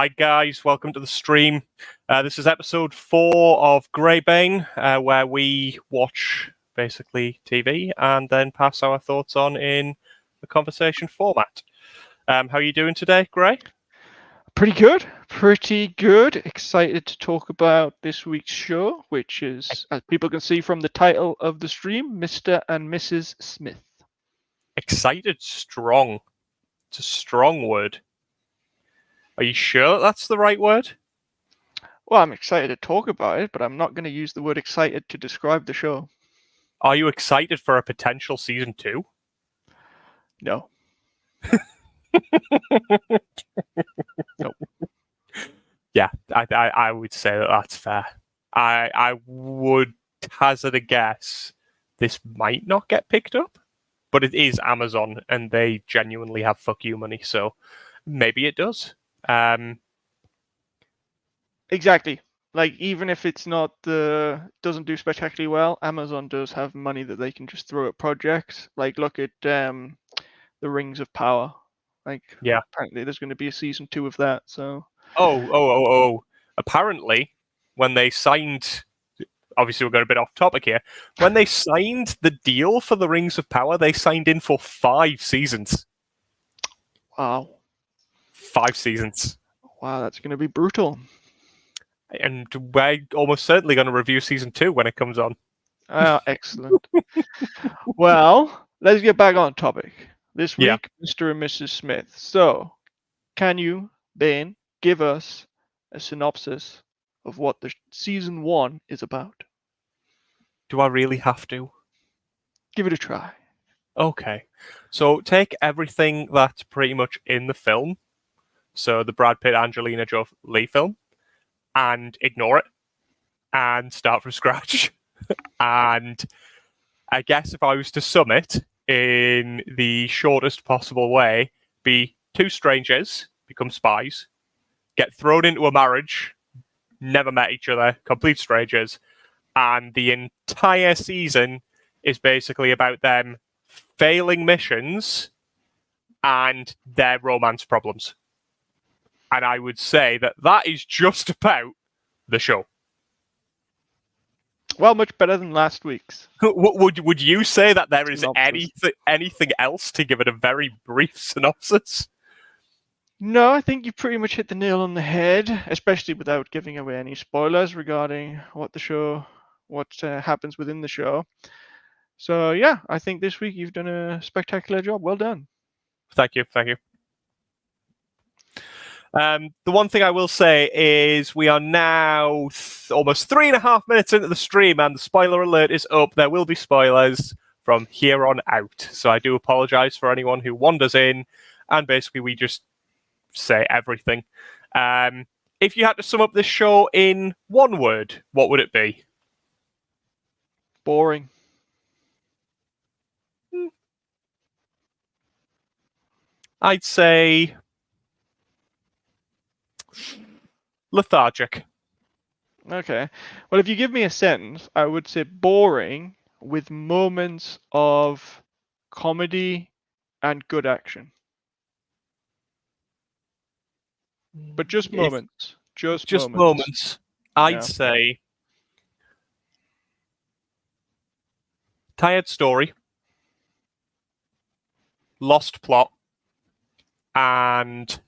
Hi guys, welcome to the stream. This is episode 4 of Greybane, where we watch basically TV and then pass our thoughts on in a conversation format. How are you doing today, Grey? Pretty good. Pretty good. Excited to talk about this week's show, which is, as people can see from the title of the stream, Mr. and Mrs. Smith. Excited, strong. It's a strong word. Are you sure that's the right word? Well, I'm excited to talk about it, but I'm not going to use the word excited to describe the show. Are you excited for a potential season 2? No. Nope. Yeah, I would say that's fair. I would hazard a guess this might not get picked up, but it is Amazon and they genuinely have fuck you money, so maybe it does. Exactly. Like, even if it's not doesn't do spectacularly well, Amazon does have money that they can just throw at projects. Like, look at the Rings of Power. Like, Yeah. apparently there's going to be a season 2 of that. So. Oh. Apparently, when they signed, obviously we're going a bit off topic here, when they signed the deal for the Rings of Power, they signed in for 5 seasons. Wow. 5 seasons. Wow, that's going to be brutal. And we're almost certainly going to review season 2 when it comes on. Excellent. Well, let's get back on topic. This week, Yeah. Mr. and Mrs. Smith. So, can you, Ben, give us a synopsis of what the season 1 is about? Do I really have to? Give it a try. Okay. So take everything that's pretty much in the film, so the Brad Pitt, Angelina Jolie film, and ignore it and start from scratch. And I guess if I was to sum it in the shortest possible way, be 2 strangers become spies, get thrown into a marriage, never met each other, complete strangers, and the entire season is basically about them failing missions and their romance problems. And I would say that that is just about the show. Well, much better than last week's. Would you say that there is synopsis. anything else to give it a very brief synopsis? No, I think you pretty much hit the nail on the head, especially without giving away any spoilers regarding what happens within the show. So yeah, I think this week you've done a spectacular job. Well done. Thank you. The one thing I will say is we are now almost 3.5 minutes into the stream, and the spoiler alert is up. There will be spoilers from here on out, so I do apologize for anyone who wanders in, and basically we just say everything. If you had to sum up this show in one word, what would it be? Boring. I'd say lethargic. Okay. Well, if you give me a sentence, I would say boring with moments of comedy and good action. But just moments. Just moments. I'd say tired story, lost plot, and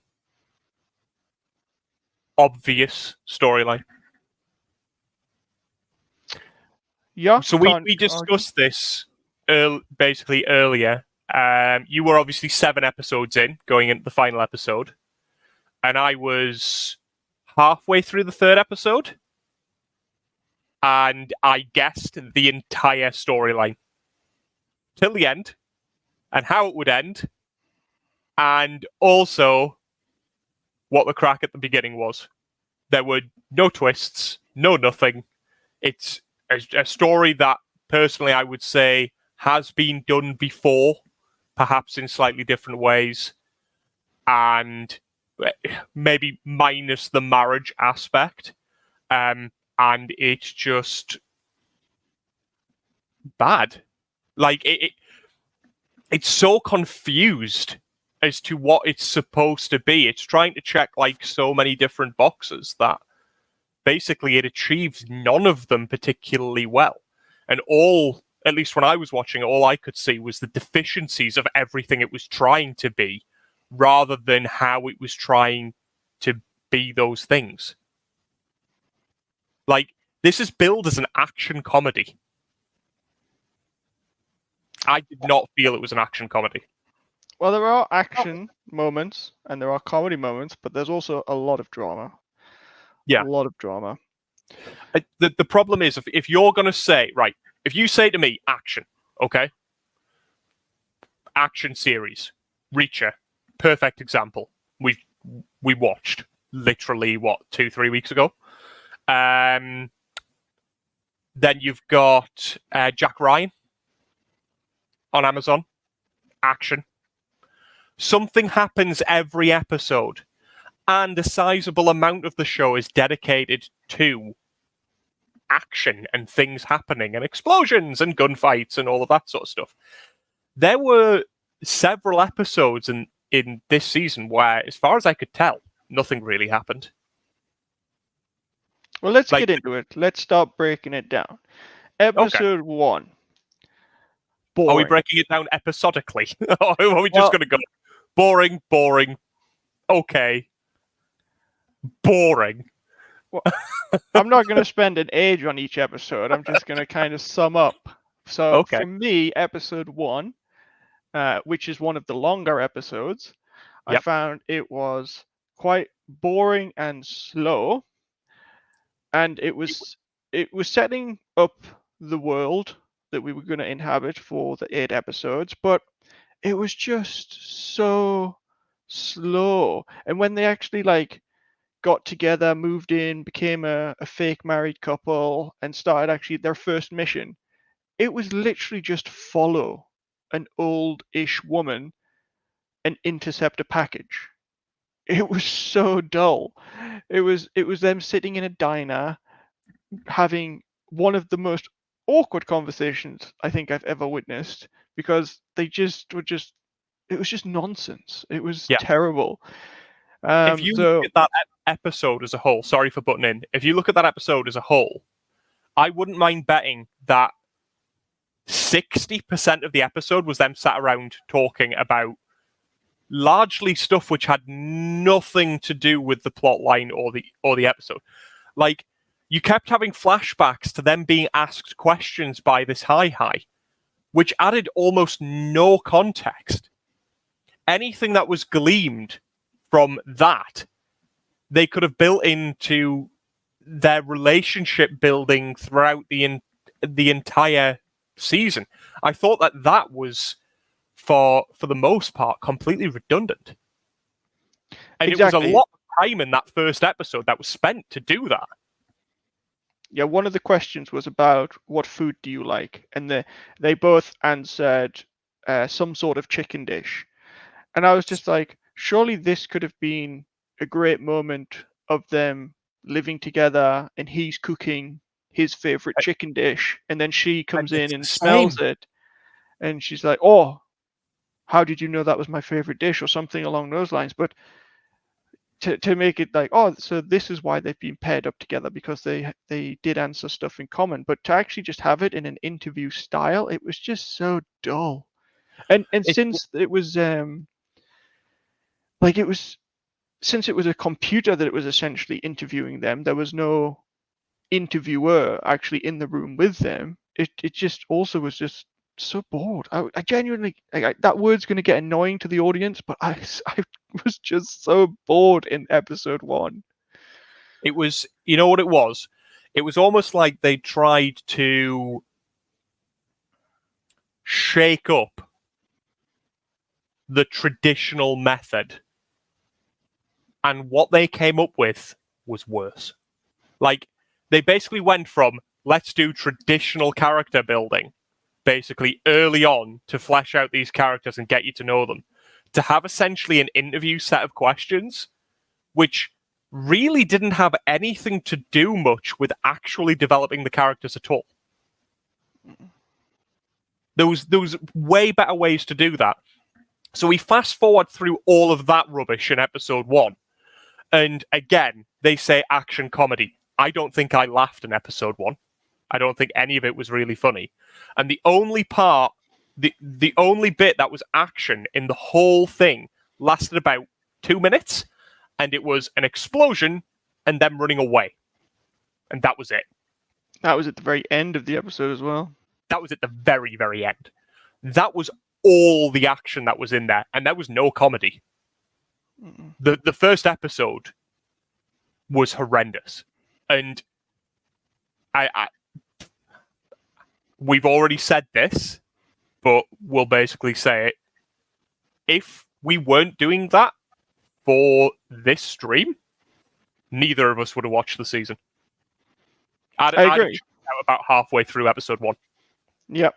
obvious storyline. Yeah. So we discussed this basically earlier. You were obviously 7 episodes in, going into the final episode, and I was halfway through the 3rd episode, and I guessed the entire storyline till the end, and how it would end, and also what the crack at the beginning was. There were no twists, no nothing. It's a story that, personally, I would say has been done before, perhaps in slightly different ways, and maybe minus the marriage aspect. And it's just bad. Like, it's so confused as to what it's supposed to be. It's trying to check like so many different boxes that basically it achieves none of them particularly well. And all, at least when I was watching, all I could see was the deficiencies of everything it was trying to be, rather than how it was trying to be those things. Like, this is billed as an action comedy. I did not feel it was an action comedy. Well, there are action moments and there are comedy moments, but there's also a lot of drama. Yeah. A lot of drama. The problem is, if you're going to say, right, if you say to me, action, okay? Action series, Reacher, perfect example. We watched literally, 2-3 weeks ago? Then you've got Jack Ryan on Amazon. Action. Something happens every episode, and a sizable amount of the show is dedicated to action and things happening and explosions and gunfights and all of that sort of stuff. There were several episodes in this season where, as far as I could tell, nothing really happened. Well, let's get into it. Let's start breaking it down. Episode 1. Boring. Are we breaking it down episodically? Or are we just going to go boring, okay, boring? Well, I'm not going to spend an age on each episode. I'm just going to kind of sum up. So for me, episode 1, which is one of the longer episodes, I found it was quite boring and slow. And it was setting up the world that we were going to inhabit for the 8 episodes, but it was just so slow. And when they actually got together, moved in, became a fake married couple, and started actually their first mission, it was literally just follow an old-ish woman and intercept a package. It was so dull. It was them sitting in a diner having one of the most awkward conversations I think I've ever witnessed, because they just were it was just nonsense. It was terrible. If you look at that episode as a whole, sorry for butting in, if you look at that episode as a whole, I wouldn't mind betting that 60% of the episode was them sat around talking about largely stuff which had nothing to do with the plot line or the episode. Like, you kept having flashbacks to them being asked questions by this hi, which added almost no context. Anything that was gleaned from that, they could have built into their relationship building throughout the entire season. I thought that was, for the most part, completely redundant. And It was a lot of time in that first episode that was spent to do that. Yeah, one of the questions was about what food do you like, and they both answered some sort of chicken dish, and I was just like, surely this could have been a great moment of them living together, and he's cooking his favorite chicken dish, and then she comes in and smells it, and she's like, "Oh, how did you know that was my favorite dish?" or something along those lines. But to make it like, oh, so this is why they've been paired up together, because they did answer stuff in common. But to actually just have it in an interview style, it was just so dull. And since it was since it was a computer that it was essentially interviewing them, there was no interviewer actually in the room with them. It just also was just so bored. I genuinely, that word's going to get annoying to the audience, but I was just so bored in episode 1. It was, you know what it was? It was almost like they tried to shake up the traditional method, and what they came up with was worse. Like, they basically went from, let's do traditional character building, basically early on, to flesh out these characters and get you to know them, to have essentially an interview set of questions, which really didn't have anything to do much with actually developing the characters at all. There was way better ways to do that. So we fast forward through all of that rubbish in episode 1. And again, they say action comedy. I don't think I laughed in episode 1. I don't think any of it was really funny. And the only part, the only bit that was action in the whole thing lasted about 2 minutes. And it was an explosion and them running away. And that was it. That was at the very end of the episode as well. That was at the very, very end. That was all the action that was in there. And there was no comedy. Mm-mm. The first episode was horrendous. And we've already said this, but we'll basically say it. If we weren't doing that for this stream, neither of us would have watched the season. I agree. I'd out about halfway through episode 1. Yep.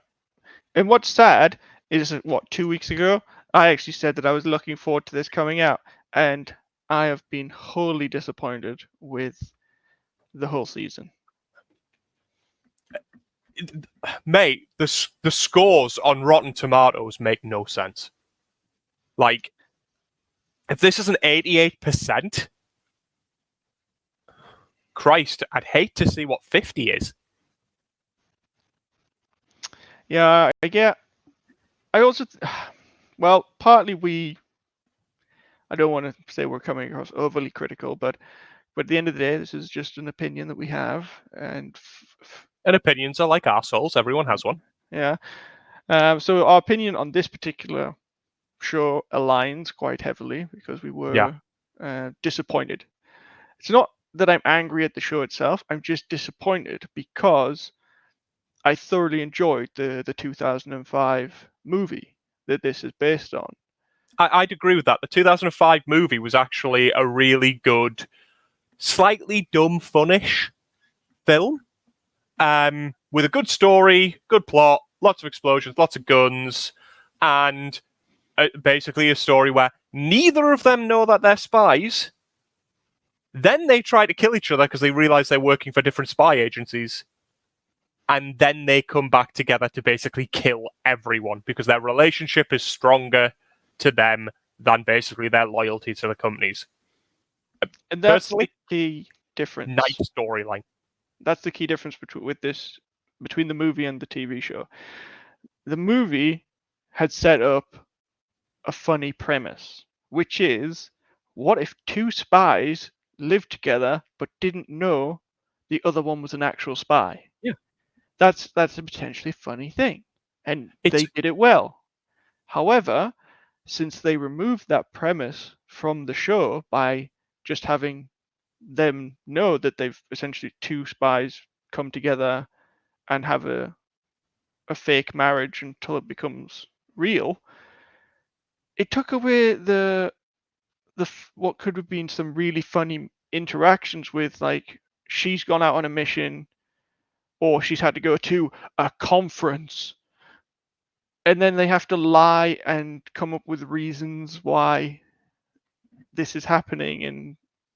And what's sad is, 2 weeks ago, I actually said that I was looking forward to this coming out, and I have been wholly disappointed with the whole season. Mate, the scores on Rotten Tomatoes make no sense. Like, if this is an 88%, Christ, I'd hate to see what 50 is. Yeah, I get. I also, well, partly I don't want to say we're coming across overly critical, but at the end of the day, this is just an opinion that we have, and opinions are like arseholes. Everyone has one. Yeah. So our opinion on this particular show aligns quite heavily because we were disappointed. It's not that I'm angry at the show itself. I'm just disappointed because I thoroughly enjoyed the 2005 movie that this is based on. I'd agree with that. The 2005 movie was actually a really good, slightly dumb, funnish film. With a good story, good plot, lots of explosions, lots of guns, and basically a story where neither of them know that they're spies. Then they try to kill each other because they realize they're working for different spy agencies. And then they come back together to basically kill everyone because their relationship is stronger to them than basically their loyalty to the companies. And that's the key difference. Nice storyline. That's the key difference between the movie and the TV show. The movie had set up a funny premise, which is, what if two spies lived together but didn't know the other one was an actual spy? Yeah. That's a potentially funny thing. And they did it well. However, since they removed that premise from the show by just having them know that they've essentially two spies come together and have a fake marriage until it becomes real, it took away the what could have been some really funny interactions with, like, she's gone out on a mission or she's had to go to a conference and then they have to lie and come up with reasons why this is happening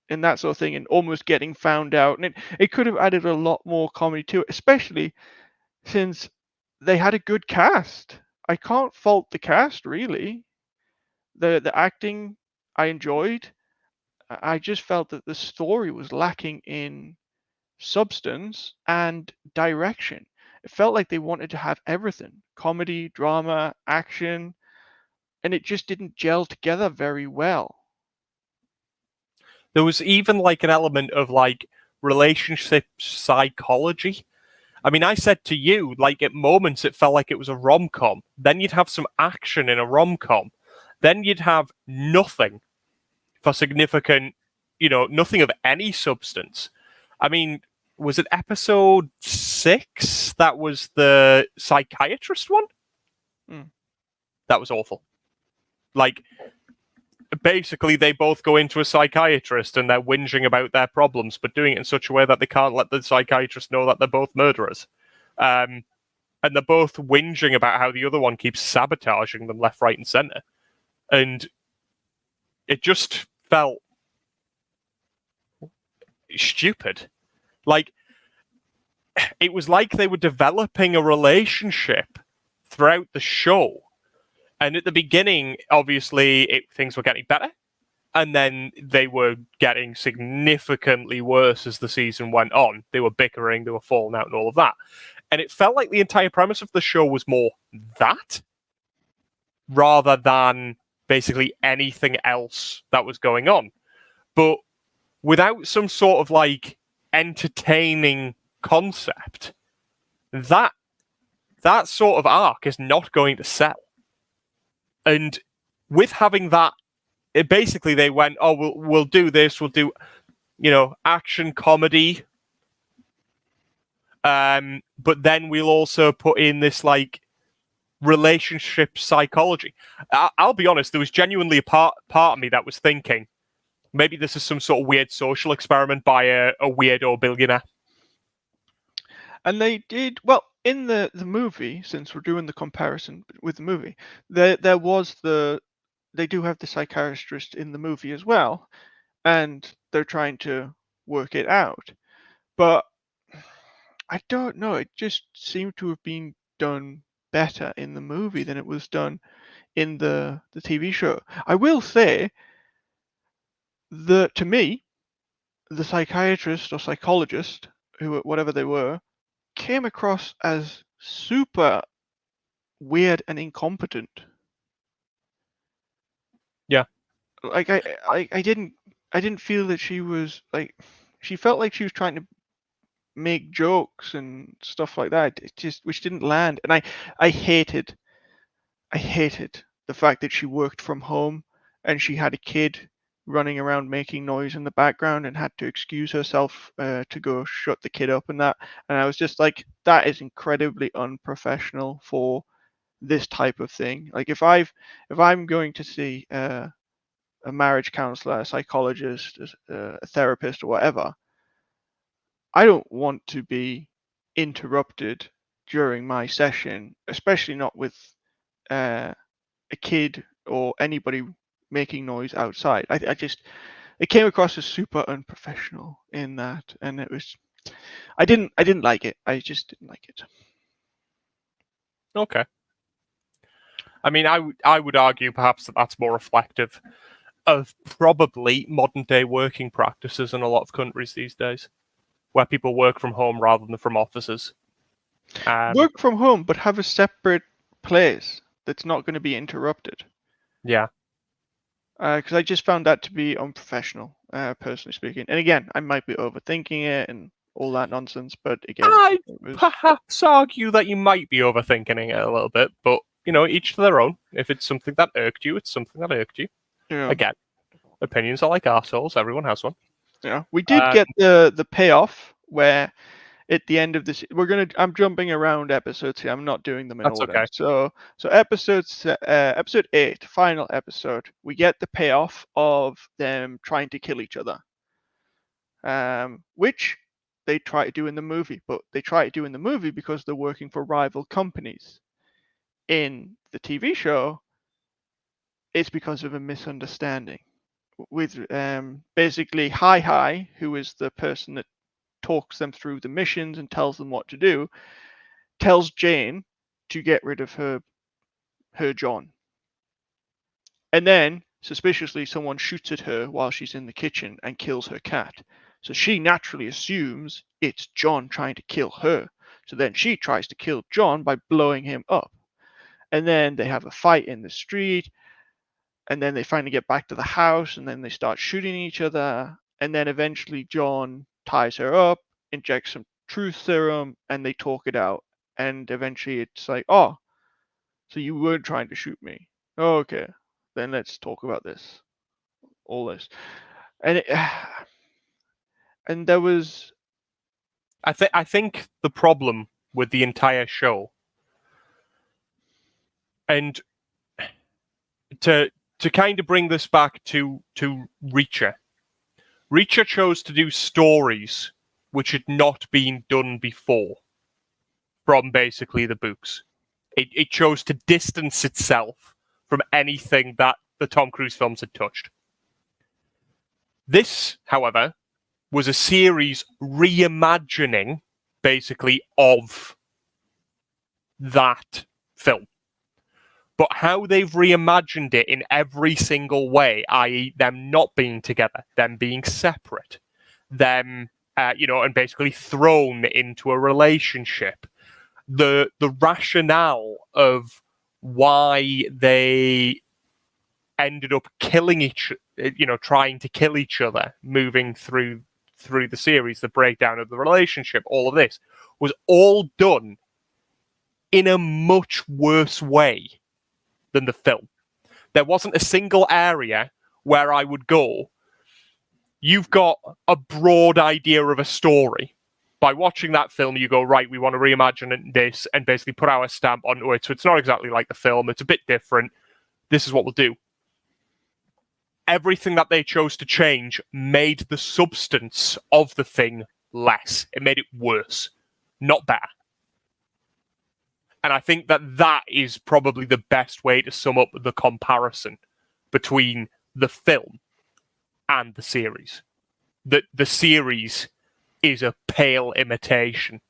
and that sort of thing, and almost getting found out. And it could have added a lot more comedy to it, especially since they had a good cast. I can't fault the cast, really. The acting I enjoyed. I just felt that the story was lacking in substance and direction. It felt like they wanted to have everything: comedy, drama, action, and it just didn't gel together very well. There was even like an element of like relationship psychology. I mean, I said to you, like, at moments it felt like it was a rom-com. Then you'd have some action in a rom-com. Then you'd have nothing for significant, nothing of any substance. I mean, was it episode 6 that was the psychiatrist one? That was awful. Like, basically they both go into a psychiatrist and they're whinging about their problems, but doing it in such a way that they can't let the psychiatrist know that they're both murderers. And they're both whinging about how the other one keeps sabotaging them left, right, and center. And it just felt stupid. Like, it was like they were developing a relationship throughout the show. And at the beginning, obviously, things were getting better. And then they were getting significantly worse as the season went on. They were bickering, they were falling out and all of that. And it felt like the entire premise of the show was more that, rather than basically anything else that was going on. But without some sort of like entertaining concept, that sort of arc is not going to sell. And with having that, basically they went, oh, we'll do this, we'll do, action comedy, but then we'll also put in this like relationship psychology. I'll be honest, there was genuinely a part of me that was thinking maybe this is some sort of weird social experiment by a weirdo billionaire. And they did well in the movie. Since we're doing the comparison with the movie, they do have the psychiatrist in the movie as well, and they're trying to work it out. But I don't know. It just seemed to have been done better in the movie than it was done in the TV show. I will say that to me, the psychiatrist or psychologist, whatever they were, came across as super weird and incompetent. Yeah. Like I didn't feel that she was like, she felt like she was trying to make jokes and stuff like that. It just, which didn't land. And I hated the fact that she worked from home and she had a kid running around making noise in the background and had to excuse herself to go shut the kid up and that. And I was just like, that is incredibly unprofessional for this type of thing. Like if I'm going to see a marriage counselor, a psychologist, a therapist, or whatever, I don't want to be interrupted during my session, especially not with a kid or anybody making noise outside. It came across as super unprofessional in that, and it was, I didn't like it. I just didn't like it. Okay. I mean, I would argue perhaps that's more reflective of probably modern day working practices in a lot of countries these days, where people work from home rather than from offices. Work from home, but have a separate place that's not going to be interrupted. Yeah. Because I just found that to be unprofessional, personally speaking. And again, I might be overthinking it and all that nonsense, but again, I'd perhaps argue that you might be overthinking it a little bit, but each to their own. If it's something that irked you, it's something that irked you. Yeah. Again, opinions are like arseholes. Everyone has one. Yeah, we did get the payoff where at the end of this, I'm jumping around episodes here. I'm not doing them in order. Okay. So episode 8, final episode, we get the payoff of them trying to kill each other, which they try to do in the movie, but they try to do in the movie because they're working for rival companies. In the TV show, it's because of a misunderstanding with basically Hi, who is the person that talks them through the missions and tells them what to do, tells Jane to get rid of her John. And then, suspiciously, someone shoots at her while she's in the kitchen and kills her cat. So she naturally assumes it's John trying to kill her. So then she tries to kill John by blowing him up. And then they have a fight in the street. And then they finally get back to the house, and then they start shooting each other. And then eventually John ties her up, injects some truth serum, and they talk it out. And eventually it's like, oh, so you weren't trying to shoot me. Oh, okay, then let's talk about this. All this. And and there was... I think the problem with the entire show, and to kind of bring this back to Reacher chose to do stories which had not been done before from basically the books. It chose to distance itself from anything that the Tom Cruise films had touched. This, however, was a series reimagining, basically, of that film. But how they've reimagined it in every single way, i.e., them not being together, them being separate, them, and basically thrown into a relationship. The rationale of why they ended up trying to kill each other, moving through the series, the breakdown of the relationship, all of this was all done in a much worse way than the film. There wasn't a single area where I would go, you've got a broad idea of a story. By watching that film, you go, right, we want to reimagine this and basically put our stamp onto it. So it's not exactly like the film. It's a bit different. This is what we'll do. Everything that they chose to change made the substance of the thing less. It made it worse, not better. And I think that is probably the best way to sum up the comparison between the film and the series. The series is a pale imitation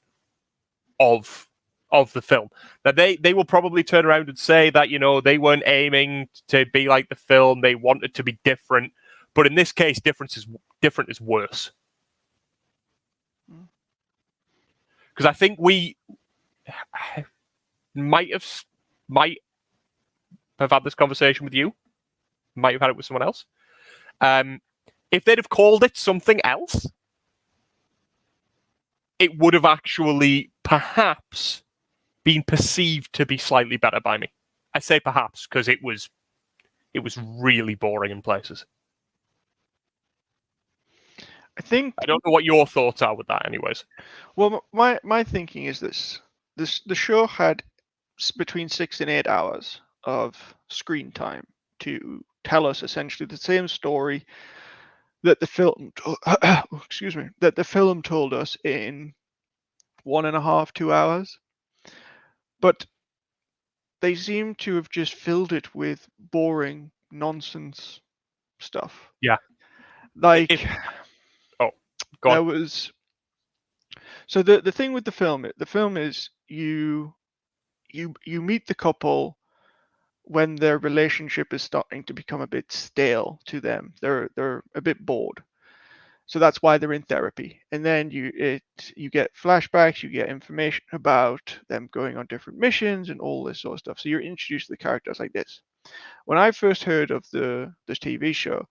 of the film. Now they will probably turn around and say that, they weren't aiming to be like the film, they wanted to be different. But in this case, different is worse. Because I think we might have had this conversation with you, might have had it with someone else. If they'd have called it something else, it would have actually perhaps been perceived to be slightly better by me. I say perhaps because it was really boring in places. I don't know what your thoughts are with that, anyways. Well, my thinking is this: the show had between 6 and 8 hours of screen time to tell us essentially the same story that the film that the film told us in 1.5, 2 hours. But they seem to have just filled it with boring nonsense stuff. Yeah. Like, go on. there was. So the thing with the film is you meet the couple when their relationship is starting to become a bit stale to them. They're a bit bored. So that's why they're in therapy. And then you get flashbacks, you get information about them going on different missions and all this sort of stuff. So you're introduced to the characters like this. When I first heard of this TV show,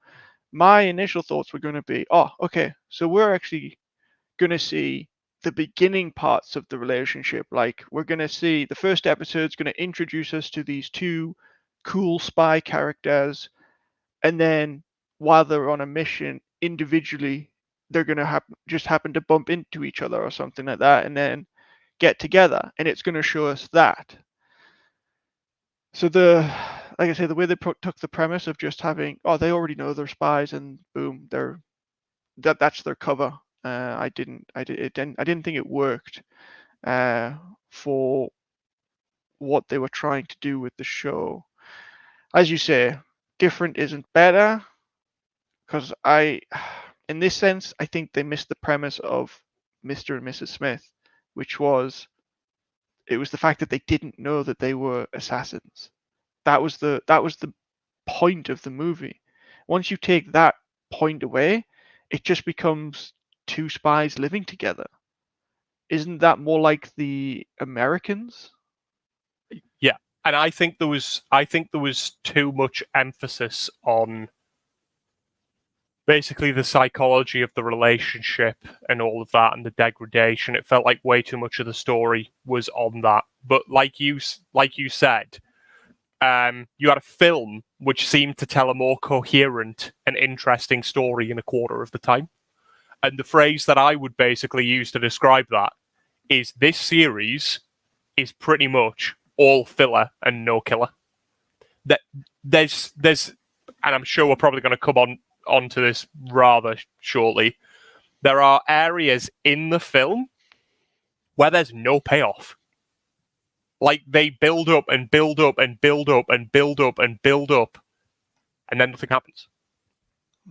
my initial thoughts were going to be, oh, okay, so we're actually going to see the beginning parts of the relationship. Like, we're going to see the first episode's going to introduce us to these two cool spy characters, and then while they're on a mission individually, they're going to just happen to bump into each other or something like that, and then get together, and it's going to show us that. So like I say, the way they took the premise of just having, oh, they already know they're spies, and boom, that's their cover. I didn't think it worked for what they were trying to do with the show. As you say, different isn't better, because in this sense, I think they missed the premise of Mr. and Mrs. Smith, which was the fact that they didn't know that they were assassins. That was the point of the movie. Once you take that point away, it just becomes two spies living together. Isn't that more like the Americans? Yeah, and I think there was too much emphasis on basically the psychology of the relationship and all of that and the degradation. It felt like way too much of the story was on that. But like you said, you had a film which seemed to tell a more coherent and interesting story in a quarter of the time. And the phrase that I would basically use to describe that is, this series is pretty much all filler and no killer. That there's, and I'm sure we're probably going to come onto this rather shortly. There are areas in the film where there's no payoff. Like, they build up and build up and build up and build up and build up, and then nothing happens.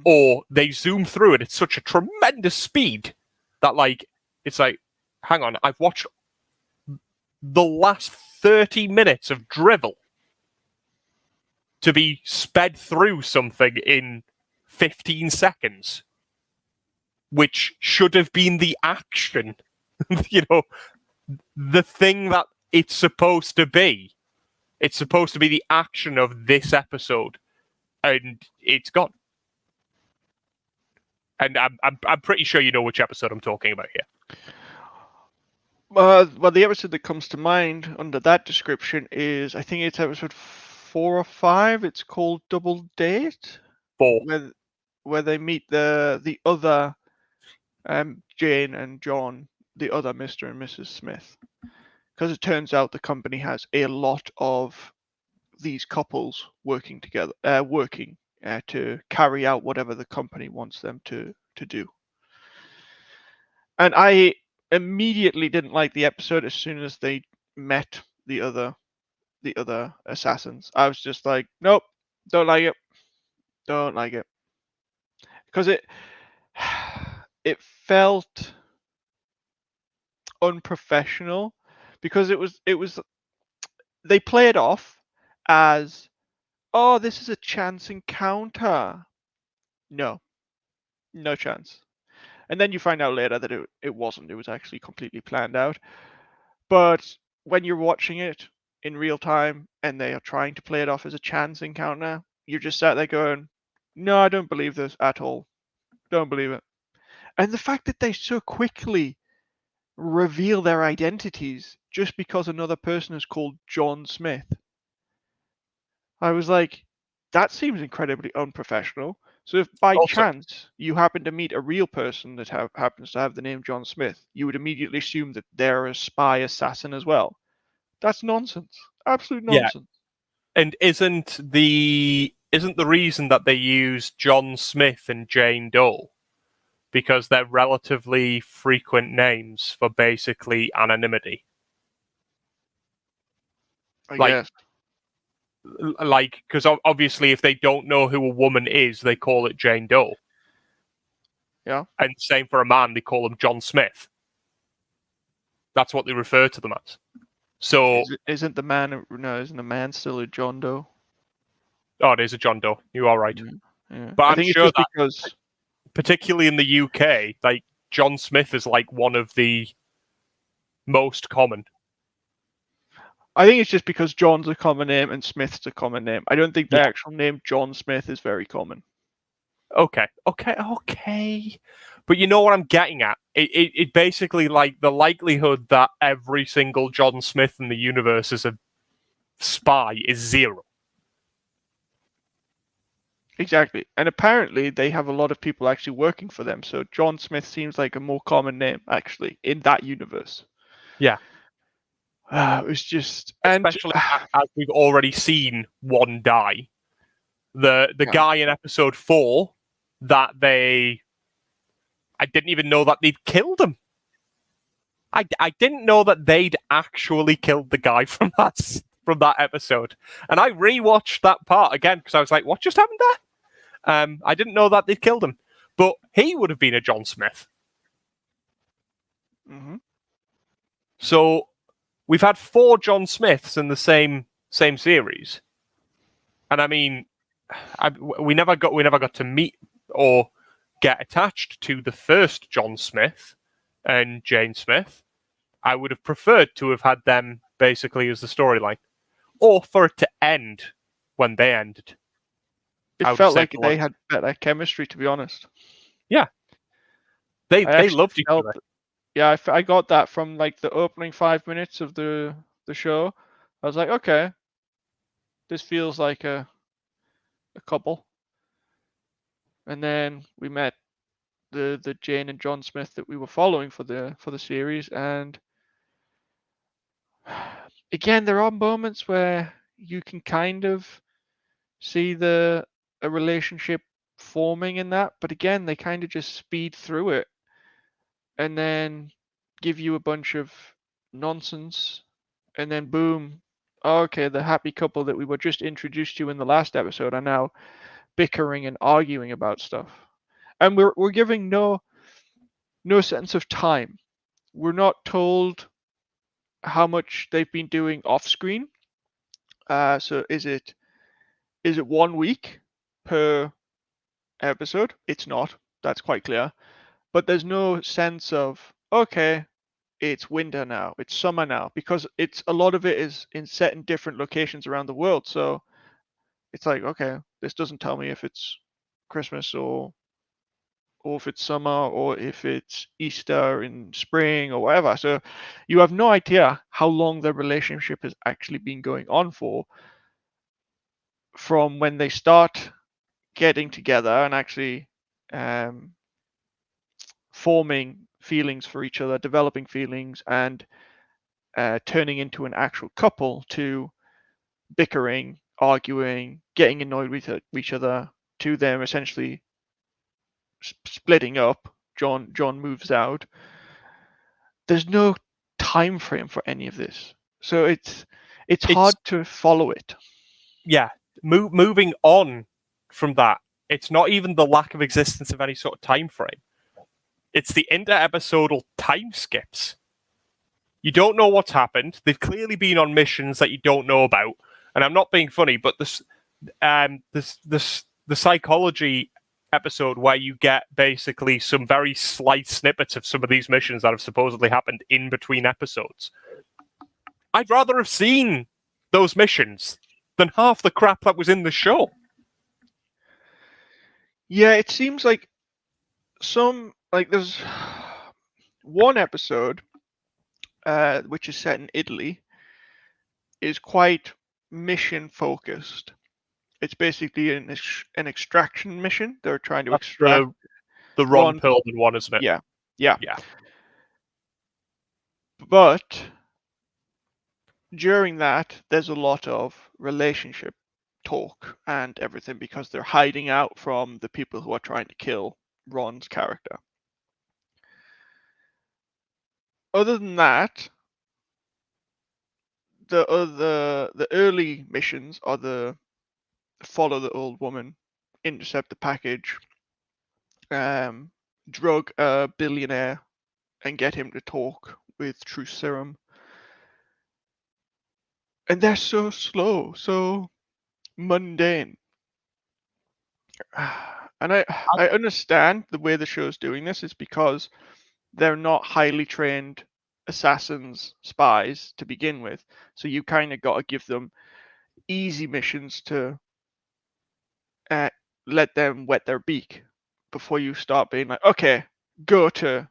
Or they zoom through it at such a tremendous speed that, like, it's like, hang on, I've watched the last 30 minutes of drivel, to be sped through something in 15 seconds, which should have been the action, the thing that it's supposed to be. It's supposed to be the action of this episode, and it's gone. And I'm pretty sure you know which episode I'm talking about here. Well, the episode that comes to mind under that description is, I think it's episode 4 or 5. It's called Double Date, 4. where they meet the other Jane and John, the other Mr. and Mrs. Smith. Because it turns out the company has a lot of these couples working together, to carry out whatever the company wants them to do. And I immediately didn't like the episode as soon as they met the other assassins. I was just like, nope, don't like it, because it felt unprofessional, because it was they play it off as, oh, this is a chance encounter. No chance. And then you find out later that it wasn't. It was actually completely planned out. But when you're watching it in real time and they are trying to play it off as a chance encounter, you're just sat there going, no, I don't believe this at all. Don't believe it. And the fact that they so quickly reveal their identities just because another person is called John Smith, I was like, that seems incredibly unprofessional. So if by chance you happen to meet a real person that happens to have the name John Smith, you would immediately assume that they're a spy assassin as well. That's nonsense. Absolute nonsense. Yeah. And isn't the reason that they use John Smith and Jane Doe because they're relatively frequent names for basically anonymity? I guess. Like, because obviously if they don't know who a woman is, they call it Jane Doe. Yeah. And same for a man, they call him John Smith. That's what they refer to them as. So isn't the man still a John Doe? Oh, it is a John Doe. You are right. Yeah. But I'm sure that because, particularly in the UK, like John Smith is like one of the most common. I think it's just because John's a common name and Smith's a common name. I don't think the actual name John Smith is very common. Okay. But you know what I'm getting at? It basically, like, the likelihood that every single John Smith in the universe is a spy is 0. Exactly. And apparently they have a lot of people actually working for them. So John Smith seems like a more common name, actually, in that universe. Yeah. It was just... Especially as we've already seen one die. The guy in episode 4 that I didn't even know that they'd killed him. I didn't know that they'd actually killed the guy from that episode. And I rewatched that part again because I was like, what just happened there? I didn't know that they'd killed him. But he would have been a John Smith. Mm-hmm. So we've had 4 John Smiths in the same series. And I mean, we never got to meet or get attached to the first John Smith and Jane Smith. I would have preferred to have had them basically as the storyline, or for it to end when they ended. It felt like they had better chemistry, to be honest. Yeah, they loved each other. Yeah, I got that from like the opening 5 minutes of the show. I was like, okay, this feels like a couple. And then we met the Jane and John Smith that we were following for the series, and again, there are moments where you can kind of see a relationship forming in that, but again, they kind of just speed through it and then give you a bunch of nonsense, and then boom, okay, the happy couple that we were just introduced to in the last episode are now bickering and arguing about stuff. And we're giving no sense of time. We're not told how much they've been doing off screen. So is it Is it 1 week per episode? It's not. That's quite clear. But there's no sense of, okay, it's winter now, it's summer now, because it's a lot of it is set in different locations around the world. So it's like, okay, this doesn't tell me if it's Christmas or if it's summer or if it's Easter in spring or whatever. So you have no idea how long their relationship has actually been going on for, from when they start getting together and actually forming feelings for each other, developing feelings, and turning into an actual couple, to bickering, arguing, getting annoyed with each other, to them essentially splitting up. John moves out. There's no time frame for any of this, so it's hard to follow it. Yeah, moving on from that, it's not even the lack of existence of any sort of time frame. It's the inter-episodal time skips. You don't know what's happened. They've clearly been on missions that you don't know about. And I'm not being funny, but the psychology episode where you get basically some very slight snippets of some of these missions that have supposedly happened in between episodes. I'd rather have seen those missions than half the crap that was in the show. Yeah, it seems like there's one episode which is set in Italy, is quite mission focused. It's basically an extraction mission. They're trying to extract the Ron Perlman one, isn't it? Yeah. But during that, there's a lot of relationship talk and everything, because they're hiding out from the people who are trying to kill Ron's character. Other than that, the early missions are the follow the old woman, intercept the package, drug a billionaire, and get him to talk with Truth Serum. And they're so slow, so mundane. And I understand the way the show's doing this is because they're not highly trained assassins, spies to begin with. So you kind of got to give them easy missions to let them wet their beak before you start being like, okay, go to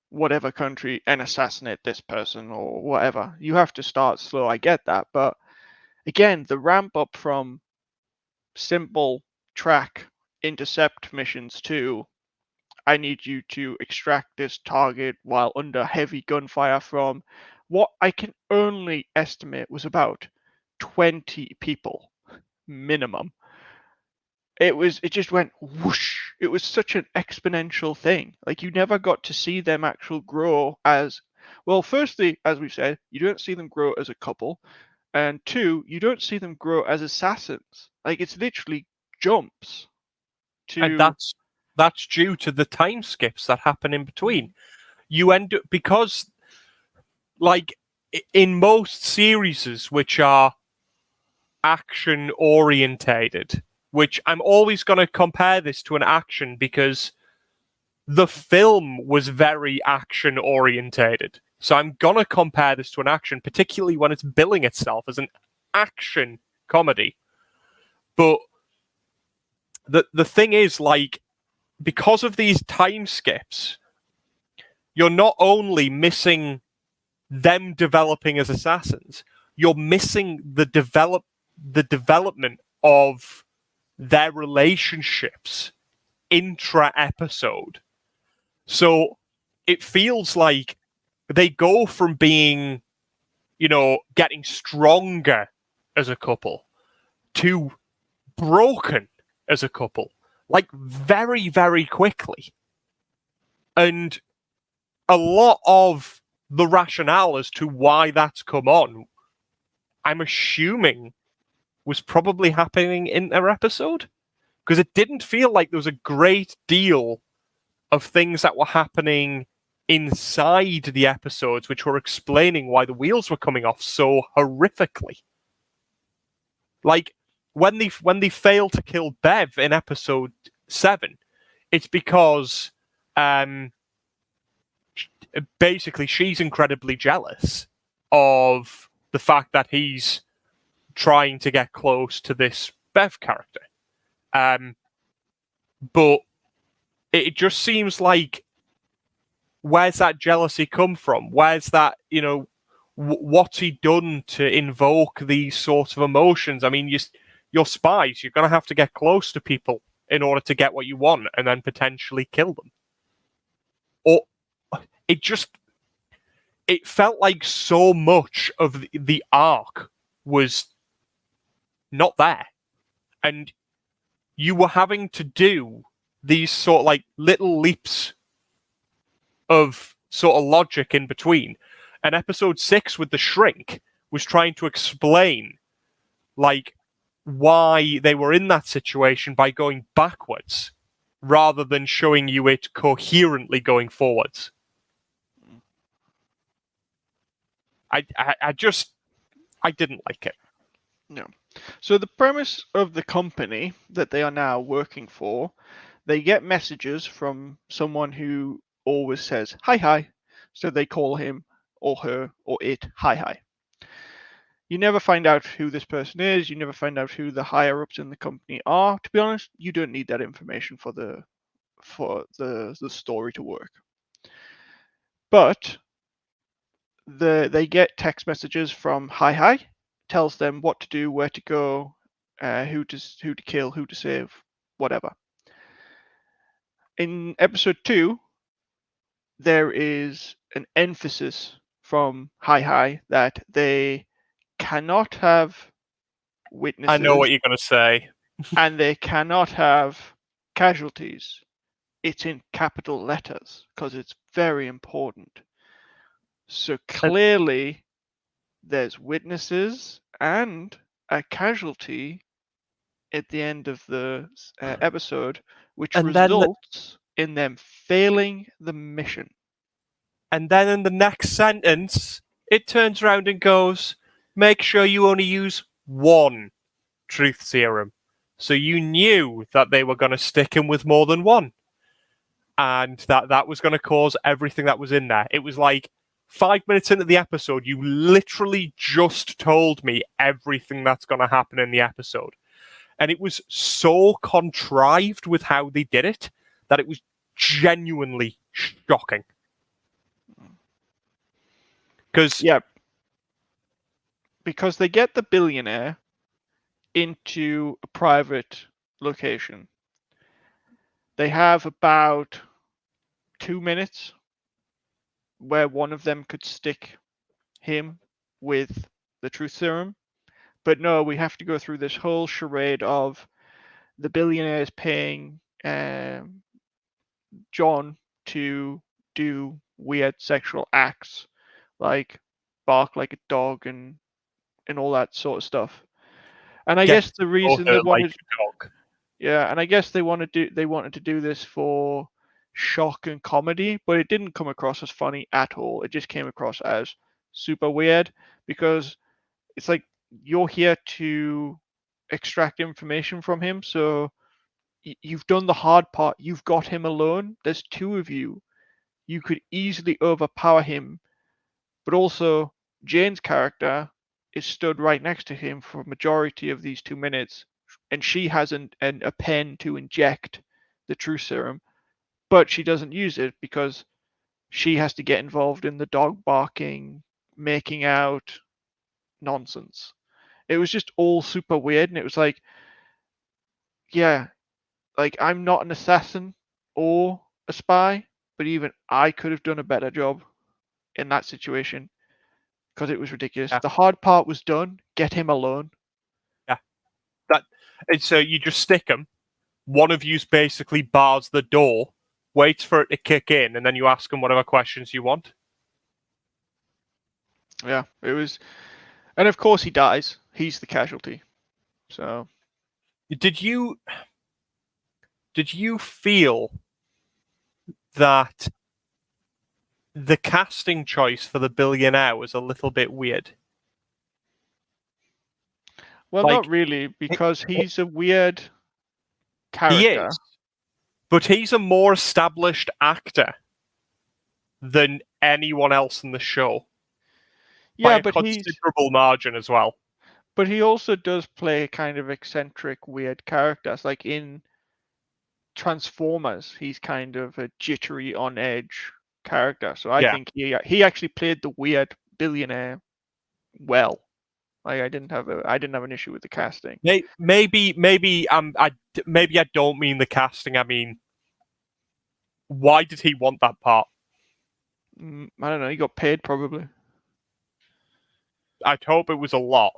whatever country and assassinate this person or whatever. You have to start slow. I get that. But again, the ramp up from simple track intercept missions to I need you to extract this target while under heavy gunfire from what I can only estimate was about 20 people minimum. It just went whoosh. It was such an exponential thing. Like, you never got to see them actual grow as well. Firstly, as we've said, you don't see them grow as a couple, and two, you don't see them grow as assassins. Like, it's literally jumps to. And that's due to the time skips that happen in between. You end up, because like in most series which are action orientated, which I'm always going to compare this to an action because the film was very action orientated. So I'm going to compare this to an action, particularly when it's billing itself as an action comedy. But the thing is, like, because of these time skips, you're not only missing them developing as assassins, you're missing the development of their relationships intra-episode. So it feels like they go from being, getting stronger as a couple to broken as a couple, like very, very quickly. And a lot of the rationale as to why that's come on, I'm assuming, was probably happening in their episode, because it didn't feel like there was a great deal of things that were happening inside the episodes which were explaining why the wheels were coming off so horrifically. Like, when they fail to kill Bev in episode 7, it's because basically she's incredibly jealous of the fact that he's trying to get close to this Bev character. But it just seems like, where's that jealousy come from? Where's that, what's he done to invoke these sorts of emotions? I mean, you're spies. You're going to have to get close to people in order to get what you want and then potentially kill them. Or it felt like so much of the arc was not there. And you were having to do these sort of like little leaps of sort of logic in between. And episode 6 with the shrink was trying to explain like why they were in that situation by going backwards rather than showing you it coherently going forwards. I didn't like it. No. So the premise of the company that they are now working for, they get messages from someone who always says hi hi, so they call him or her or it hi hi. You never find out who this person is. You never find out who the higher ups in the company are. To be honest, you don't need that information for the story to work. But they get text messages from hi hi, tells them what to do, where to go, who to kill, who to save, whatever. In episode 2, there is an emphasis from hi hi that they cannot have witnesses. I know what you're going to say. And they cannot have casualties. It's in capital letters because it's very important. So clearly, there's witnesses and a casualty at the end of the episode, which results in them failing the mission. And then in the next sentence, it turns around and goes, make sure you only use one truth serum. So you knew that they were going to stick him with more than one. And that was going to cause everything that was in there. It was like 5 minutes into the episode, you literally just told me everything that's going to happen in the episode. And it was so contrived with how they did it that it was genuinely shocking. Because they get the billionaire into a private location. They have about 2 minutes where one of them could stick him with the truth serum. But no, we have to go through this whole charade of the billionaires paying John to do weird sexual acts, like bark like a dog and all that sort of stuff. And I guess the reason they wanted, and I guess they wanted to do this for shock and comedy, but it didn't come across as funny at all. It just came across as super weird because it's like you're here to extract information from him, so you've done the hard part. You've got him alone. There's 2 of you. You could easily overpower him, but also Jane's character is stood right next to him for a majority of these 2 minutes, and she has a pen to inject the truth serum, but she doesn't use it because she has to get involved in the dog barking, making out nonsense. It was just all super weird, and it was like, yeah, like I'm not an assassin or a spy, but even I could have done a better job in that situation because it was ridiculous. The hard part was done. Get him alone. Yeah. So you just stick him. One of you basically bars the door, waits for it to kick in, and then you ask him whatever questions you want. Yeah, it was. And of course he dies. He's the casualty. So. Did you feel that the casting choice for the billionaire was a little bit weird? Well, Like, not really, because he's a weird he character. is, but he's a more established actor than anyone else in the show by Yeah, a but considerable margin as well. he also does play kind of eccentric, weird characters. Like in Transformers, he's kind of a jittery, on edge character. So I Yeah. think he actually played the weird billionaire well. Like I didn't have an issue with the casting. Maybe I don't mean the casting. I mean, why did he want that part? I don't know. He got paid probably. I'd hope it was a lot.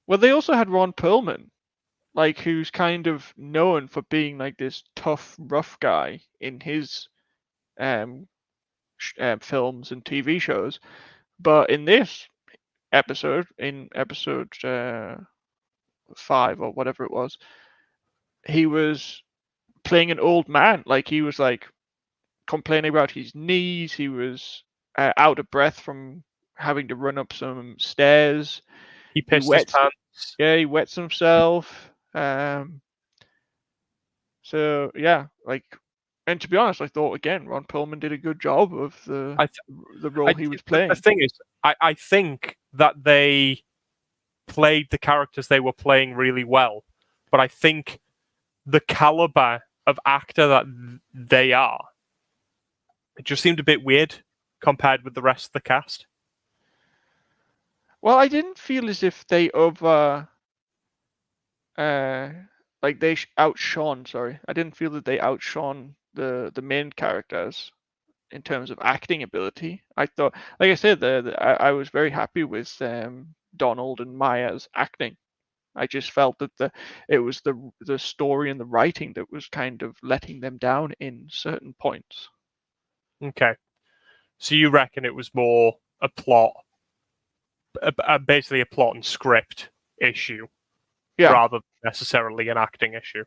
Well, they also had Ron Perlman, like who's kind of known for being like this tough, rough guy in his films and TV shows. But in this episode, in episode 5 or whatever it was, he was playing an old man. Like he was like complaining about his knees. He was out of breath from having to run up some stairs. He pissed his pants. Yeah, he wets himself. So yeah, like, and to be honest, I thought again Ron Perlman did a good job of the role he was playing. The thing is, I think that they played the characters they were playing really well, but I think the caliber of actor that they are, it just seemed a bit weird compared with the rest of the cast. Well, I didn't feel as if they like they outshone. Sorry, I didn't feel that they outshone the main characters in terms of acting ability. I thought, like I said, I was very happy with Donald and Maya's acting. I just felt that it was the story and the writing that was kind of letting them down in certain points. Okay, so you reckon it was more a plot, basically a plot and script issue, rather than necessarily an acting issue?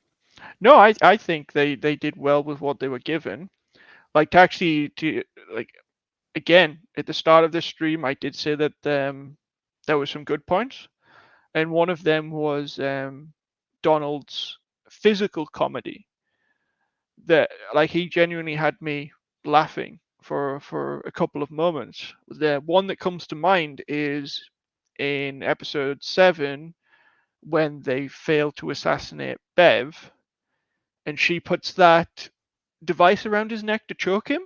No, I think they did well with what they were given. Like like again at the start of this stream, I did say that there were some good points, and one of them was Donald's physical comedy. That like he genuinely had me laughing for a couple of moments. The one that comes to mind is in episode 7 when they fail to assassinate Bev, and she puts that device around his neck to choke him,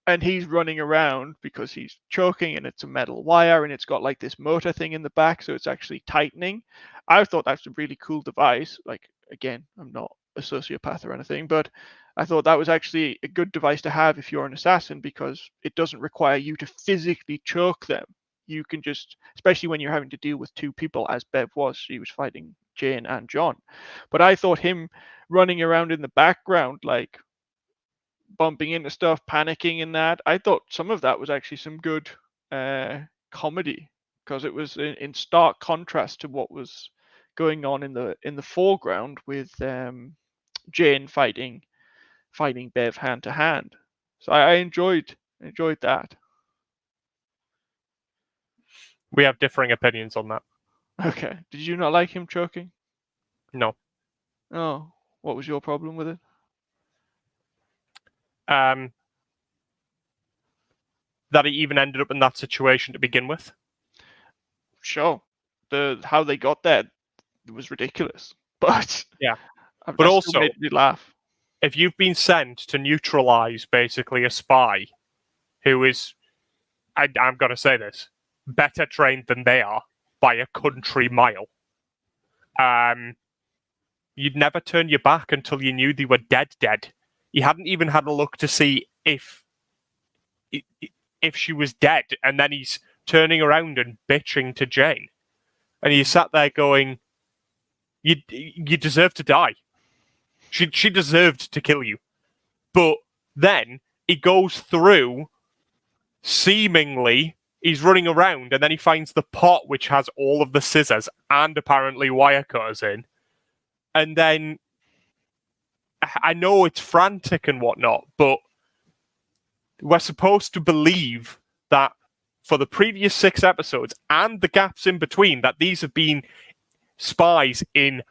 and he's running around because he's choking, and it's a metal wire and it's got like this motor thing in the back, so it's actually tightening. I thought that's a really cool device. Like again, I'm not a sociopath or anything, but I thought that was actually a good device to have if you're an assassin, because it doesn't require you to physically choke them. You can just, especially when you're having to deal with two people, as Bev was, she was fighting Jane and John. But I thought him running around in the background, like bumping into stuff, panicking in that, I thought some of that was actually some good comedy, because it was in stark contrast to what was going on in the foreground with Jane fighting Bev hand to hand. So I enjoyed that. We have differing opinions on that. Okay. Did you not like him choking? No. Oh, what was your problem with it? That he even ended up in that situation to begin with. Sure. How they got there was ridiculous. But yeah. But also made me laugh. If you've been sent to neutralize basically a spy who is, I'm going to say this, better trained than they are by a country mile, you'd never turn your back until you knew they were dead. You hadn't even had a look to see if she was dead, and then he's turning around and bitching to Jane, and he sat there going, you deserve to die. She deserved to kill you. But then he goes through, seemingly, he's running around, and then he finds the pot which has all of the scissors and apparently wire cutters in. And then, I know it's frantic and whatnot, but we're supposed to believe that for the previous 6 episodes and the gaps in between that these have been spies in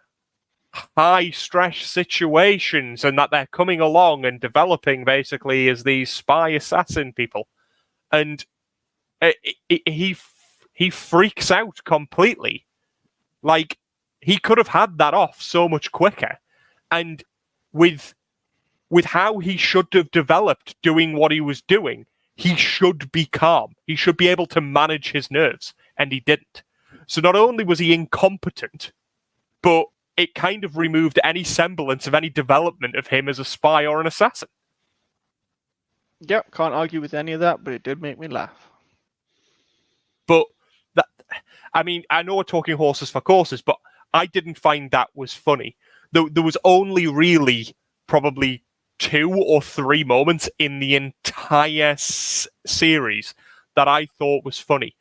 high stress situations and that they're coming along and developing basically as these spy assassin people. And he freaks out completely. Like, he could have had that off so much quicker. And with how he should have developed doing what he was doing, he should be calm. He should be able to manage his nerves, and he didn't. So not only was he incompetent, but it kind of removed any semblance of any development of him as a spy or an assassin. Yep, can't argue with any of that, but it did make me laugh. But that, I mean, I know we're talking horses for courses, but I didn't find that was funny. There was only really probably 2 or 3 moments in the entire series that I thought was funny.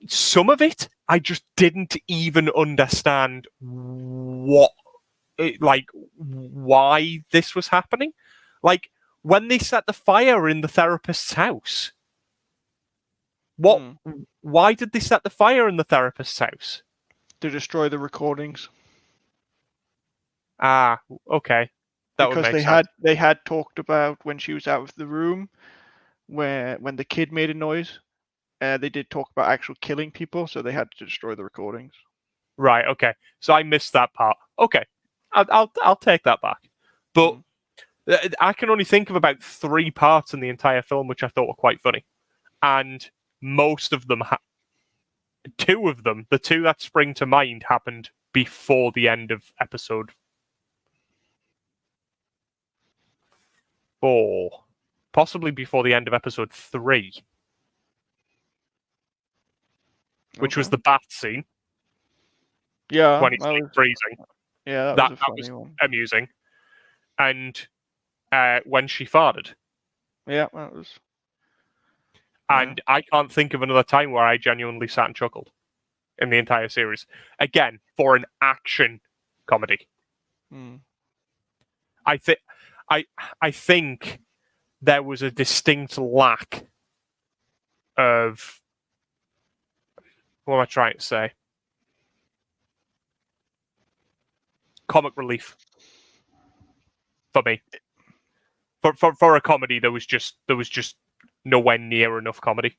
Some of it, I just didn't even understand why this was happening. Like, when they set the fire in the therapist's house, why did they set the fire in the therapist's house? To destroy the recordings. Ah, okay. That because would make sense. They had talked about when she was out of the room, when the kid made a noise. They did talk about actual killing people, so they had to destroy the recordings. Right. Okay. So I missed that part. Okay, I'll take that back. But I can only think of about 3 parts in the entire film which I thought were quite funny, and most of them, 2 of them, the 2 that spring to mind, happened before the end of episode 4, possibly before the end of episode 3, which was the bath scene. Yeah, when he's freezing. Yeah, that was a funny one. Amusing. And when she farted. Yeah, that was. And I can't think of another time where I genuinely sat and chuckled in the entire series. Again, for an action comedy. I think there was a distinct lack of, what am I trying to say? Comic relief for me. For a comedy, there was just nowhere near enough comedy.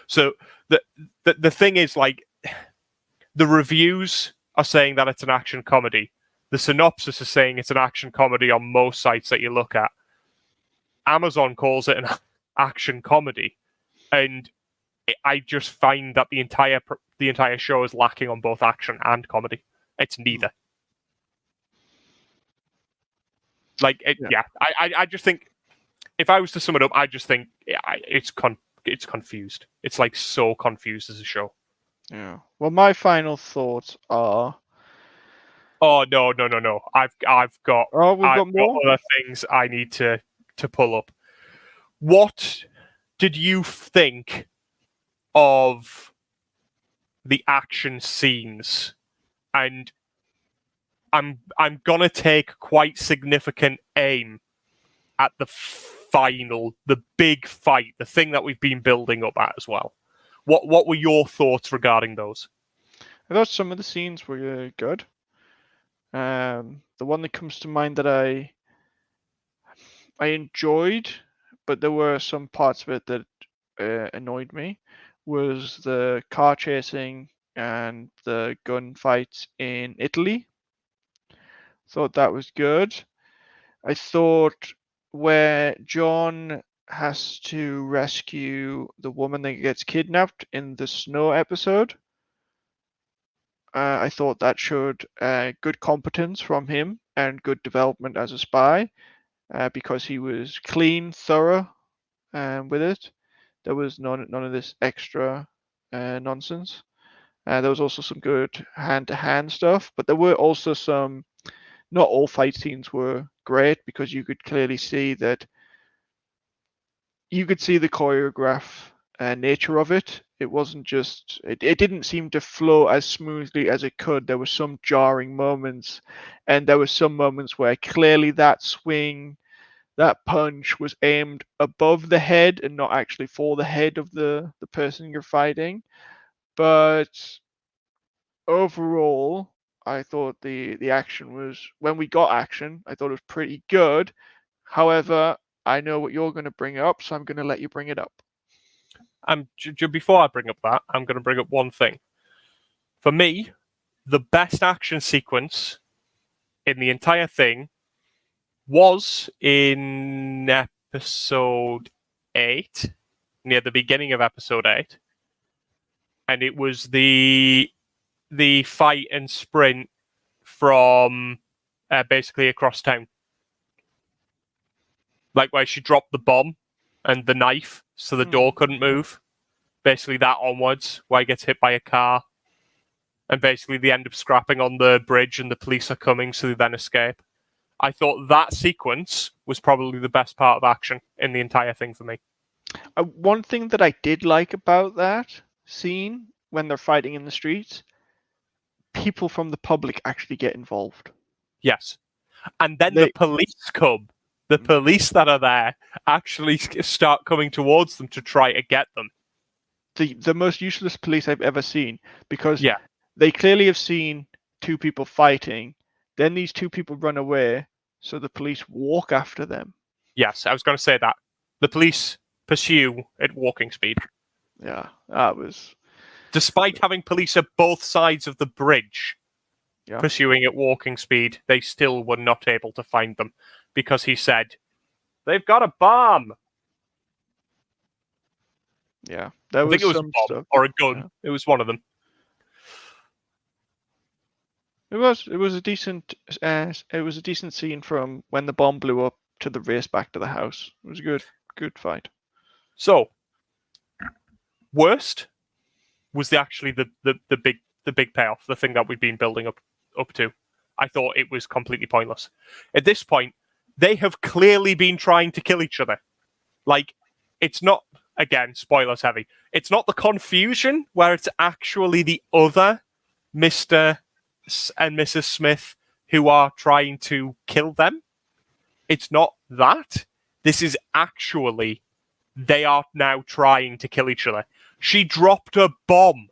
So the thing is, like, the reviews are saying that it's an action comedy. The synopsis is saying it's an action comedy on most sites that you look at. Amazon calls it an action comedy, and I just find that the entire show is lacking on both action and comedy. It's neither. Like, I just think, if I was to sum it up, I just think it's confused. It's like so confused as a show. Yeah. Well, my final thoughts are. Oh no! I've got more other things I need to pull up. What did you think of the action scenes? And I'm gonna take quite significant aim at the big fight, the thing that we've been building up at as well. What were your thoughts regarding those? I thought some of the scenes were good. The one that comes to mind that I enjoyed, but there were some parts of it that annoyed me, was the car chasing and the gunfights in Italy. Thought that was good. I thought where John has to rescue the woman that gets kidnapped in the snow episode, I thought that showed good competence from him and good development as a spy, because he was clean, thorough with it. There was none of this extra nonsense. There was also some good hand-to-hand stuff, but there were also some. Not all fight scenes were great, because you could clearly see that. You could see the choreograph nature of it. It wasn't just. It didn't seem to flow as smoothly as it could. There were some jarring moments, and there were some moments where clearly that swing that punch was aimed above the head and not actually for the head of the person you're fighting. But overall, I thought the action was, when we got action, I thought it was pretty good. However, I know what you're going to bring up, so I'm going to let you bring it up. Before I bring up that, I'm going to bring up one thing. For me, the best action sequence in the entire thing was in episode 8, near the beginning of episode 8, and it was the fight and sprint from basically across town, like where she dropped the bomb and the knife so the door couldn't move. Basically that onwards, where he gets hit by a car, and basically they end up scrapping on the bridge and the police are coming, so they then escape. I thought that sequence was probably the best part of action in the entire thing for me. One thing that I did like about that scene, when they're fighting in the streets, people from the public actually get involved. Yes. And then the police come. The police that are there actually start coming towards them to try to get them. The most useless police I've ever seen, because yeah, they clearly have seen two people fighting, then these two people run away, so the police walk after them. Yes, I was going to say that. The police pursue at walking speed. Yeah, that was... Despite having police at both sides of the bridge pursuing at walking speed, they still were not able to find them, because he said, "They've got a bomb." Yeah, I think it was a bomb stuff. or a gun. Yeah. It was one of them. It was a decent scene from when the bomb blew up to the race back to the house. It was a good fight. So, worst was actually the big payoff, the thing that we've been building up to. I thought it was completely pointless. At this point, they have clearly been trying to kill each other. Like, it's not, again, spoilers heavy, it's not the confusion where it's actually the other Mr. and Mrs. Smith who are trying to kill them. It's not that. This is actually, they are now trying to kill each other. She dropped a bomb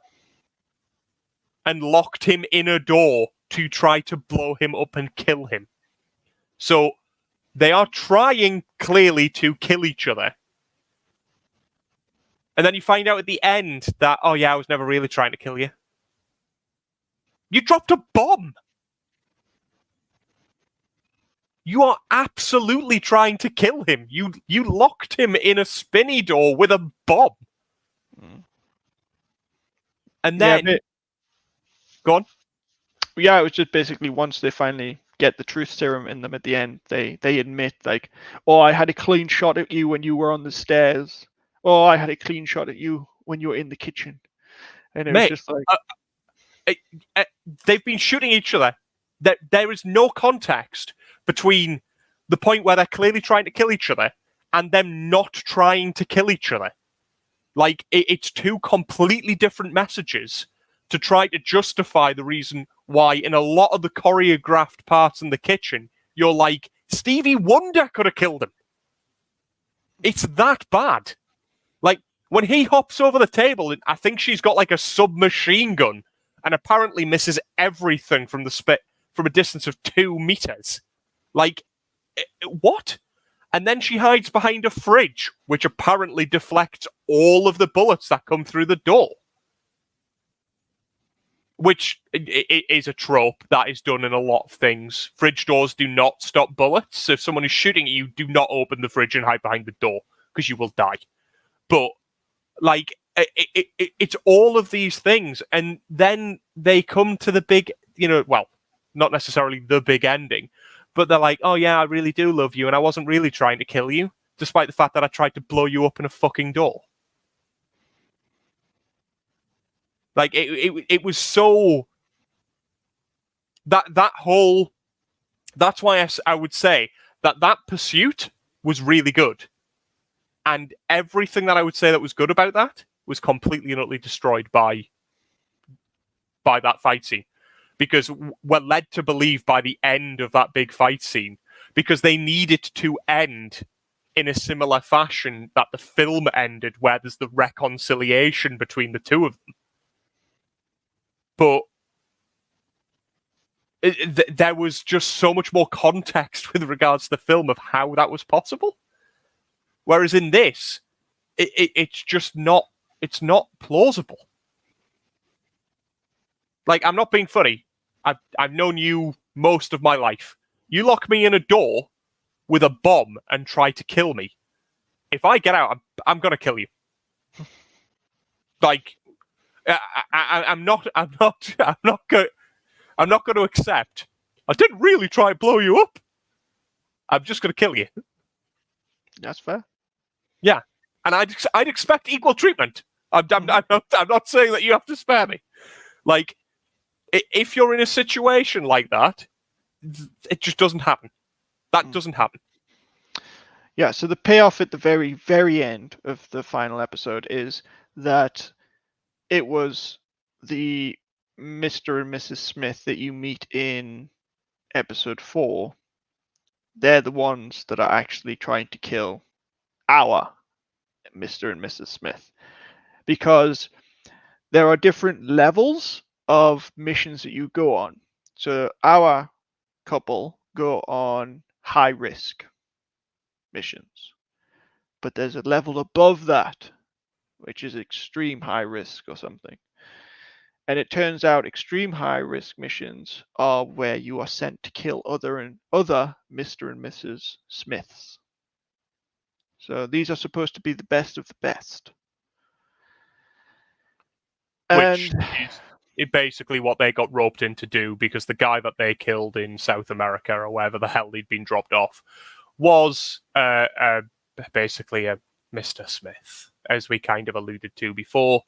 and locked him in a door to try to blow him up and kill him. So they are trying clearly to kill each other. And then you find out at the end that, oh yeah, I was never really trying to kill you. You dropped a bomb. You are absolutely trying to kill him. You locked him in a spinny door with a bomb. And then... Go on. Yeah, it was just basically once they finally get the truth serum in them at the end, they admit, like, oh, I had a clean shot at you when you were on the stairs. Oh, I had a clean shot at you when you were in the kitchen. And it was just like... they've been shooting each other. There is no context between the point where they're clearly trying to kill each other and them not trying to kill each other. Like, it's two completely different messages to try to justify the reason why in a lot of the choreographed parts in the kitchen, you're like, Stevie Wonder could have killed him. It's that bad. Like, when he hops over the table, I think she's got like a submachine gun and apparently misses everything from from a distance of 2 meters. Like, what? And then she hides behind a fridge, which apparently deflects all of the bullets that come through the door. Which is a trope that is done in a lot of things. Fridge doors do not stop bullets. So if someone is shooting at you, do not open the fridge and hide behind the door, because you will die. But, like, it's all of these things. And then they come to the big, well, not necessarily the big ending, but they're like, oh yeah, I really do love you, and I wasn't really trying to kill you, despite the fact that I tried to blow you up in a fucking door. Like, it was so... That's why I would say that pursuit was really good. And everything that I would say that was good about that was completely and utterly destroyed by that fight scene. Because we're led to believe by the end of that big fight scene because they need it to end in a similar fashion that the film ended, where there's the reconciliation between the two of them. But there was just so much more context with regards to the film of how that was possible. Whereas in this, it's just not. It's not plausible. Like, I'm not being funny. I've known you most of my life. You lock me in a door with a bomb and try to kill me. If I get out, I'm gonna kill you. Like, I'm not going to accept. I didn't really try and blow you up. I'm just gonna kill you. That's fair. Yeah, and I'd expect equal treatment. I'm not saying that you have to spare me. Like, if you're in a situation like that, it just doesn't happen. That doesn't happen. Yeah, so the payoff at the very, very end of the final episode is that it was the Mr. and Mrs. Smith that you meet in episode 4. They're the ones that are actually trying to kill our Mr. and Mrs. Smith. Because there are different levels of missions that you go on. So our couple go on high risk missions. But there's a level above that, which is extreme high risk or something. And it turns out extreme high risk missions are where you are sent to kill other Mr. and Mrs. Smiths. So these are supposed to be the best of the best. Which is basically what they got roped in to do, because the guy that they killed in South America, or wherever the hell he'd been dropped off, was basically a Mr. Smith, as we kind of alluded to before.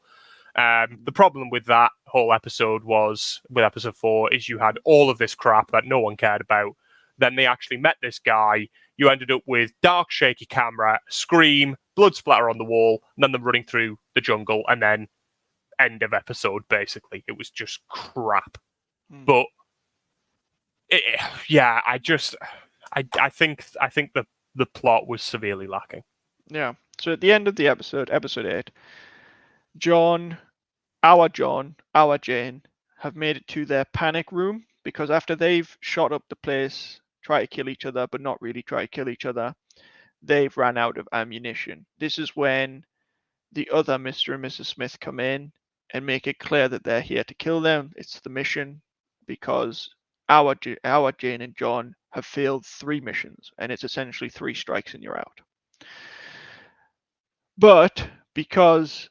The problem with that whole episode was, with episode 4, is you had all of this crap that no one cared about. Then they actually met this guy. You ended up with dark, shaky camera, scream, blood splatter on the wall, and then them running through the jungle, and then end of episode, basically. It was just crap. But yeah, I think the plot was severely lacking. Yeah. So at the end of the episode 8, our Jane, have made it to their panic room, because after they've shot up the place, try to kill each other, but not really try to kill each other, they've ran out of ammunition. This is when the other Mr. and Mrs. Smith come in and make it clear that they're here to kill them. It's the mission, because our Jane and John have failed 3 missions, and it's essentially 3 strikes and you're out. But because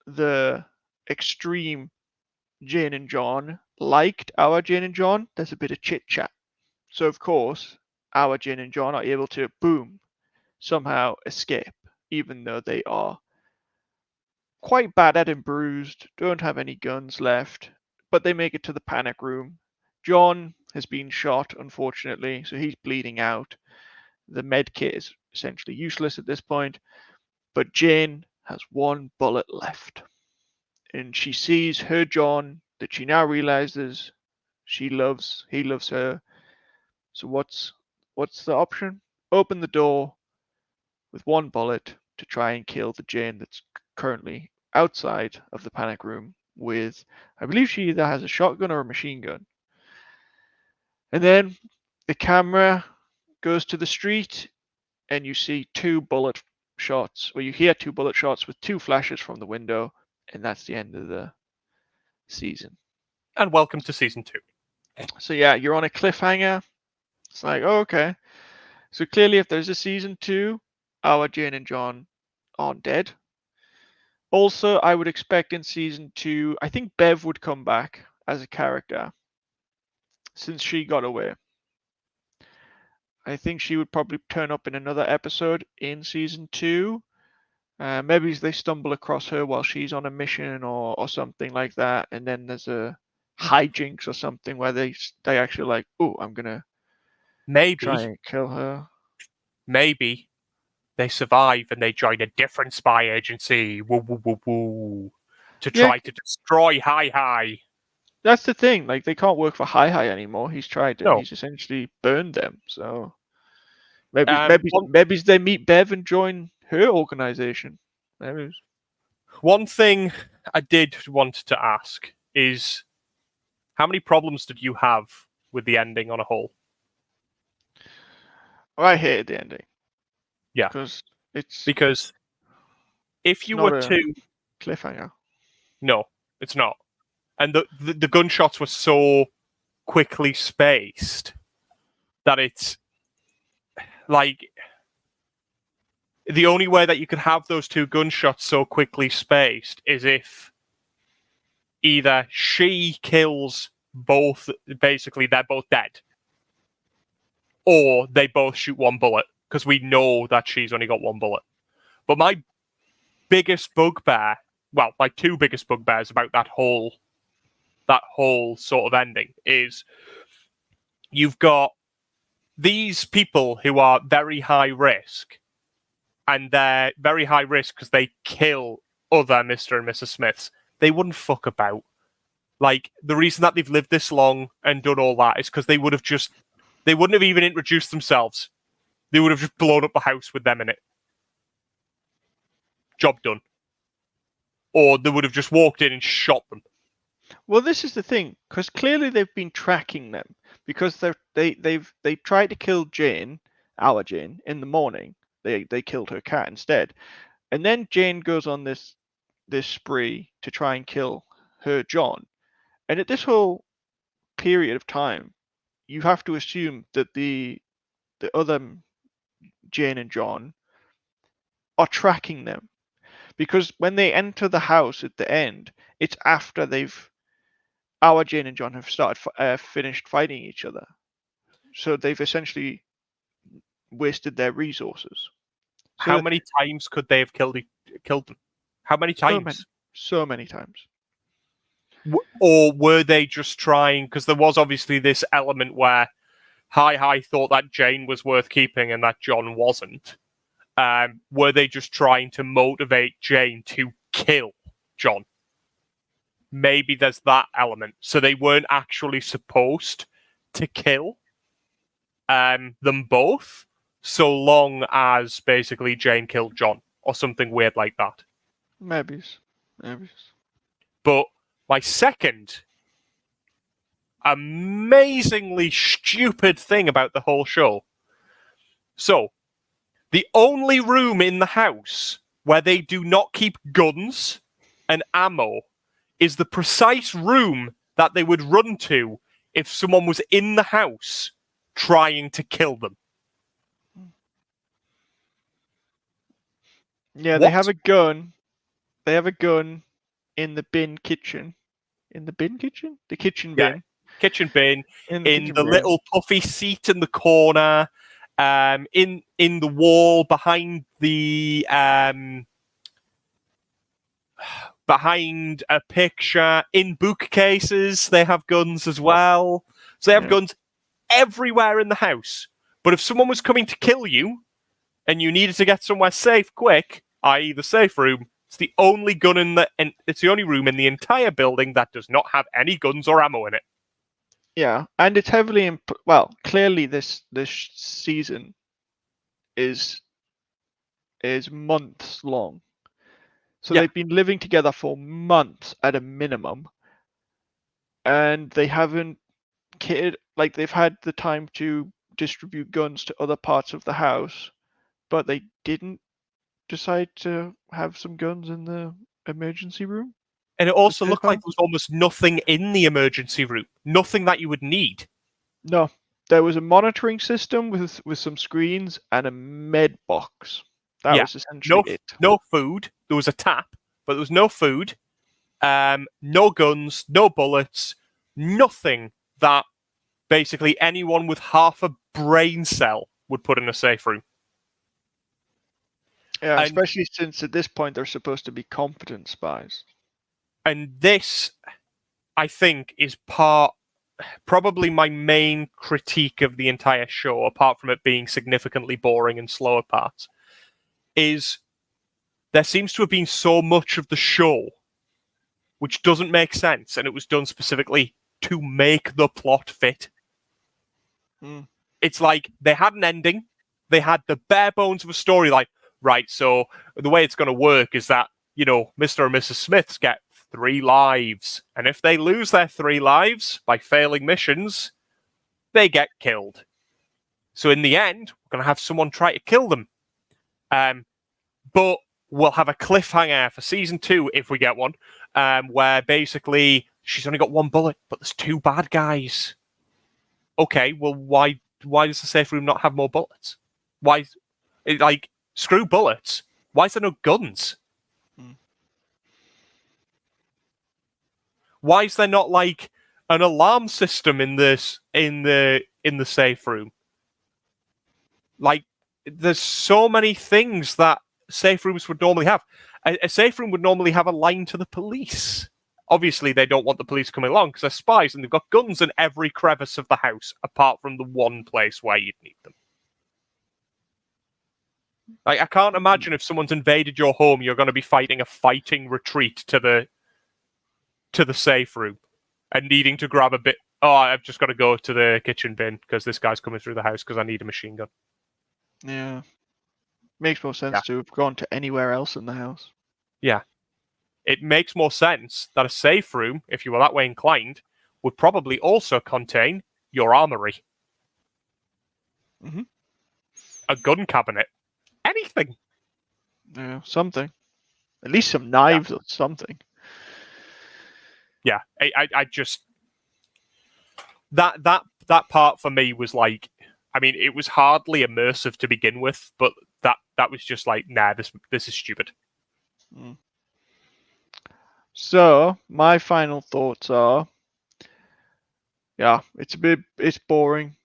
the extreme Jane and John liked our Jane and John, there's a bit of chit chat. So of course, our Jane and John are able to, boom, somehow escape, even though they are quite battered and bruised, don't have any guns left, but they make it to the panic room. John has been shot, unfortunately, so he's bleeding out. The med kit is essentially useless at this point, but Jane has 1 bullet left. And she sees her John that she now realizes he loves her. So what's the option? Open the door with 1 bullet to try and kill the Jane that's currently outside of the panic room with, I believe she either has a shotgun or a machine gun. And then the camera goes to the street and you see 2 bullet shots, or you hear 2 bullet shots with 2 flashes from the window, and that's the end of the season. And welcome to season 2. So yeah, you're on a cliffhanger. It's like, oh, okay. So clearly if there's a season 2, our Jane and John aren't dead. Also, I would expect in season 2, I think Bev would come back as a character, since she got away. I think she would probably turn up in another episode in season 2. Maybe they stumble across her while she's on a mission or something like that, and then there's a hijinks or something where they actually like, oh, I'm gonna try and kill her. Maybe they survive and they join a different spy agency. Woo, woo, woo, woo, to try to destroy Hi. That's the thing. Like, they can't work for Hi anymore. He's tried to. No. He's essentially burned them. So Maybe maybe they meet Bev and join her organization. Maybe. One thing I did want to ask is, how many problems did you have with the ending on a whole? I hated the ending. Yeah. Because if you were to cliffhanger. No, it's not. And the gunshots were so quickly spaced that it's like the only way that you could have those two gunshots so quickly spaced is if either she kills both, basically they're both dead, or they both shoot one bullet, because we know that she's only got one bullet. But my biggest bugbear, well, my two biggest bugbears about that whole sort of ending is you've got these people who are very high risk, and they're very high risk because they kill other Mr. and Mrs. Smiths. They wouldn't fuck about. Like, the reason that they've lived this long and done all that is because they wouldn't have even introduced themselves. They would have just blown up the house with them in it. Job done. Or they would have just walked in and shot them. Well, this is the thing, because clearly they've been tracking them, because they tried to kill Jane, our Jane, in the morning. They killed her cat instead, and then Jane goes on this spree to try and kill her John, and at this whole period of time, you have to assume that the other Jane and John are tracking them, because when they enter the house at the end, it's after our Jane and John have finished fighting each other, so they've essentially wasted their resources. So how many times could they have killed them? How many times? So many times. Or were they just trying? Because there was obviously this element where Hi thought that Jane was worth keeping and that John wasn't. Were they just trying to motivate Jane to kill John? Maybe there's that element. So they weren't actually supposed to kill them both, so long as basically Jane killed John or something weird like that. Maybe. But my second amazingly stupid thing about the whole show. So, the only room in the house where they do not keep guns and ammo is the precise room that they would run to if someone was in the house trying to kill them. Yeah, what? They have a gun. They have a gun in the bin kitchen. In the bin kitchen? The kitchen bin. Yeah. Kitchen bin, in the little puffy seat in the corner, in the wall behind behind a picture, in bookcases. They have guns as well. So they have guns everywhere in the house. But if someone was coming to kill you and you needed to get somewhere safe quick, i.e. the safe room, it's the only it's the only room in the entire building that does not have any guns or ammo in it. Yeah, and it's heavily well, clearly this season is months long. So they've been living together for months at a minimum. And they haven't they've had the time to distribute guns to other parts of the house, but they didn't decide to have some guns in the emergency room. And it also looked like there was almost nothing in the emergency room. Nothing that you would need. No. There was a monitoring system with some screens and a med box. That was essentially it. No food. There was a tap, but there was no food. No guns, no bullets, nothing that basically anyone with half a brain cell would put in a safe room. Yeah, especially since at this point they're supposed to be competent spies. And this, I think, is probably my main critique of the entire show, apart from it being significantly boring and slower parts, is there seems to have been so much of the show which doesn't make sense, and it was done specifically to make the plot fit. It's like they had an ending, they had the bare bones of a story. Like, right, so the way it's going to work is that, you know, Mr. and Mrs. Smiths get 3 lives, and if they lose their 3 lives by failing missions, they get killed. So in the end, we're going to have someone try to kill them. But we'll have a cliffhanger for season 2, if we get one, where basically she's only got 1 bullet, but there's 2 bad guys. Okay, well, why does the safe room not have more bullets? Why, like, screw bullets. Why is there no guns? Why is there not, like, an alarm system in the safe room? Like, there's so many things that safe rooms would normally have. A safe room would normally have a line to the police. Obviously, they don't want the police coming along because they're spies and they've got guns in every crevice of the house, apart from the one place where you'd need them. Like, I can't imagine if someone's invaded your home, you're going to be fighting a fighting retreat to the safe room and needing to grab a bit. Oh, I've just got to go to the kitchen bin because this guy's coming through the house because I need a machine gun. Yeah. Makes more sense to have gone to anywhere else in the house. Yeah. It makes more sense that a safe room, if you were that way inclined, would probably also contain your armory. Mm-hmm. A gun cabinet. Anything. Yeah, something. At least some knives or something. Yeah, I just... That part for me was like... I mean, it was hardly immersive to begin with, but that was just like, nah, this is stupid. Mm. So, my final thoughts are, yeah, it's boring.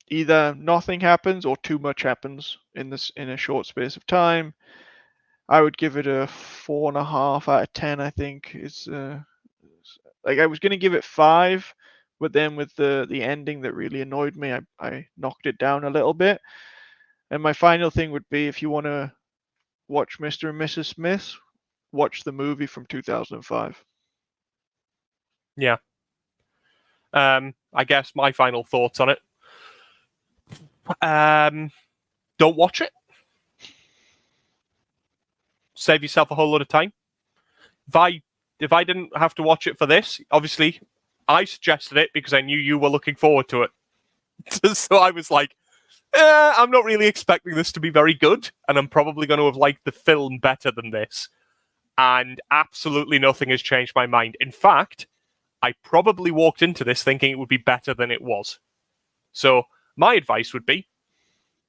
Either nothing happens or too much happens in a short space of time. I would give it a 4.5 out of 10. I think it's like I was gonna give it 5, but then with the ending that really annoyed me, I knocked it down a little bit. And my final thing would be, if you want to watch Mr. and Mrs. Smith, watch the movie from 2005. Yeah. I guess my final thoughts on it. Don't watch it. Save yourself a whole lot of time. If I didn't have to watch it for this, obviously, I suggested it because I knew you were looking forward to it. So I was like, I'm not really expecting this to be very good, and I'm probably going to have liked the film better than this. And absolutely nothing has changed my mind. In fact, I probably walked into this thinking it would be better than it was. So my advice would be,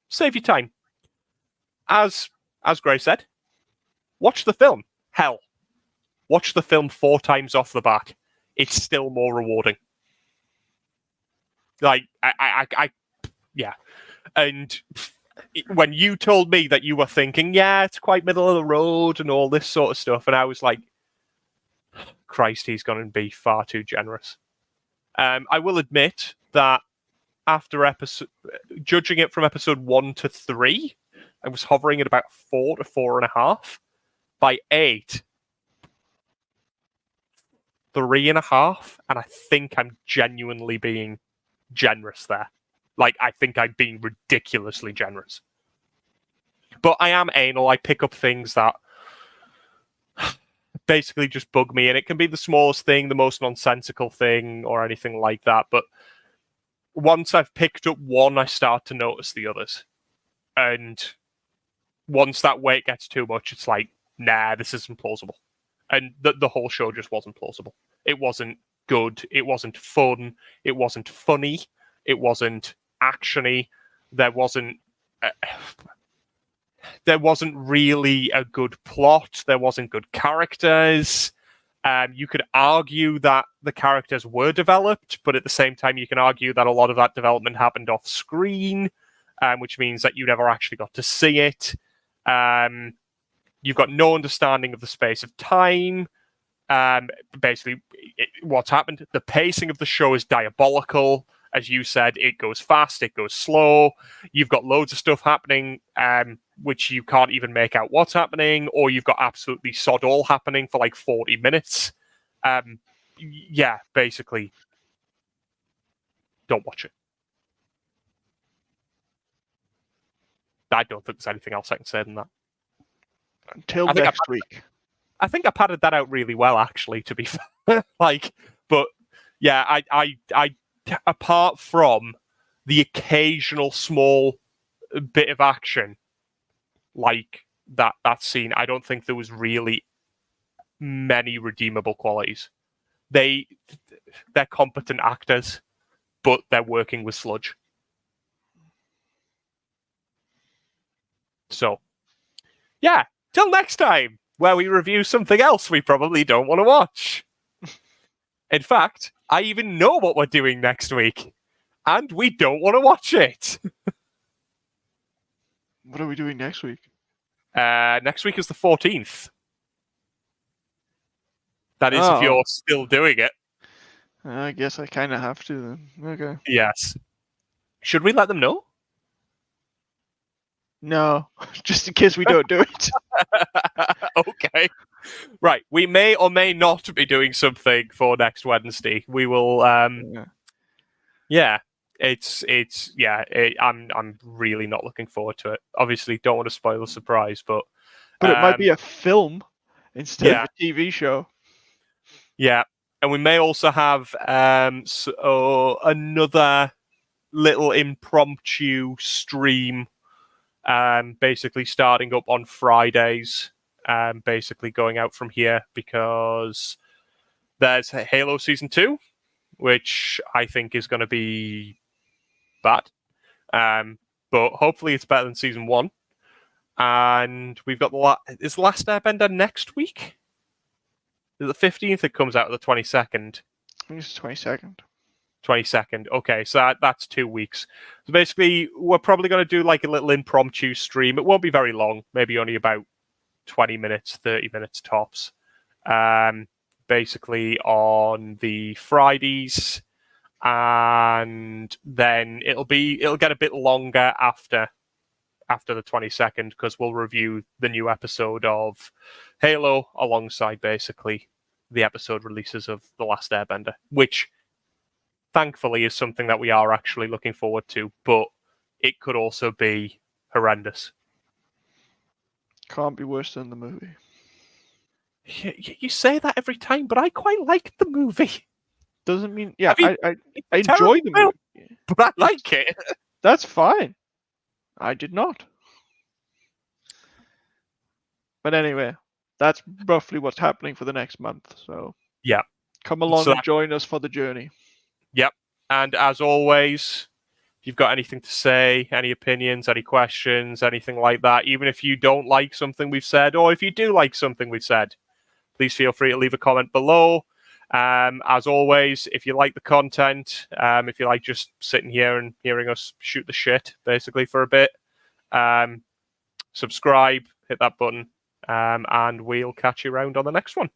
save your time. As Gray said, watch the film. Hell, watch the film 4 times off the bat. It's still more rewarding. Like, yeah. And when you told me that you were thinking, yeah, it's quite middle of the road and all this sort of stuff, and I was like, Christ, he's going to be far too generous. I will admit that after judging it from episode 1 to 3, I was hovering at about 4 to 4.5. By 8, 3.5, and I think I'm genuinely being generous there. Like, I think I'm being ridiculously generous. But I am anal. I pick up things that basically just bug me, and it can be the smallest thing, the most nonsensical thing, or anything like that. But once I've picked up one, I start to notice the others. And once that weight gets too much, it's like, nah, this isn't plausible. And the whole show just wasn't plausible. It wasn't good. It wasn't fun. It wasn't funny. It wasn't actiony. There wasn't really a good plot. There wasn't good characters. You could argue that the characters were developed, but at the same time, you can argue that a lot of that development happened off screen, which means that you never actually got to see it. You've got no understanding of the space of time. Basically, what's happened. The pacing of the show is diabolical. As you said, it goes fast, it goes slow. You've got loads of stuff happening, which you can't even make out what's happening, or you've got absolutely sod all happening for like 40 minutes. Yeah, basically, don't watch it. don't think there's anything else I can say than that. Until I think next week. I think I padded that out really well, actually, to be fair. But yeah, I apart from the occasional small bit of action, like that scene, I don't think there was really many redeemable qualities. They're competent actors, but they're working with sludge. So, yeah, till next time, where we review something else we probably don't want to watch. In fact, I even know what we're doing next week, and we don't want to watch it. What are we doing next week? Next week is the 14th. That is if you're still doing it. I guess I kind of have to then. Okay. Yes. Should we let them know? No, just in case we don't do it. Okay. Right. We may or may not be doing something for next Wednesday. We will. Yeah. I'm really not looking forward to it. Obviously, don't want to spoil the surprise, but it might be a film instead of a TV show. Yeah, and we may also have another little impromptu stream, basically starting up on Fridays, basically going out from here because there's Halo Season 2, which I think is going to be bad, but hopefully it's better than Season 1. And we've got is The Last Airbender next week? The 15th, it comes out the 22nd. I think it's the 22nd. 22nd. Okay, so that's 2 weeks. So basically, we're probably going to do like a little impromptu stream. It won't be very long, maybe only about 20 minutes, 30 minutes tops. Basically on the Fridays, and then it'll get a bit longer after the 22nd because we'll review the new episode of Halo alongside basically the episode releases of The Last Airbender, which thankfully is something that we are actually looking forward to, but it could also be horrendous. Can't be worse than the movie. You say that every time, but I quite like the movie. Doesn't mean... Yeah, I enjoy the movie. But I like it. That's fine. I did not. But anyway, that's roughly what's happening for the next month. So yeah, come along and join us for the journey. Yep. And as always, if you've got anything to say, any opinions, any questions, anything like that, even if you don't like something we've said, or if you do like something we've said, please feel free to leave a comment below. As always, if you like the content, if you like just sitting here and hearing us shoot the shit, basically, for a bit, subscribe, hit that button, and we'll catch you around on the next one.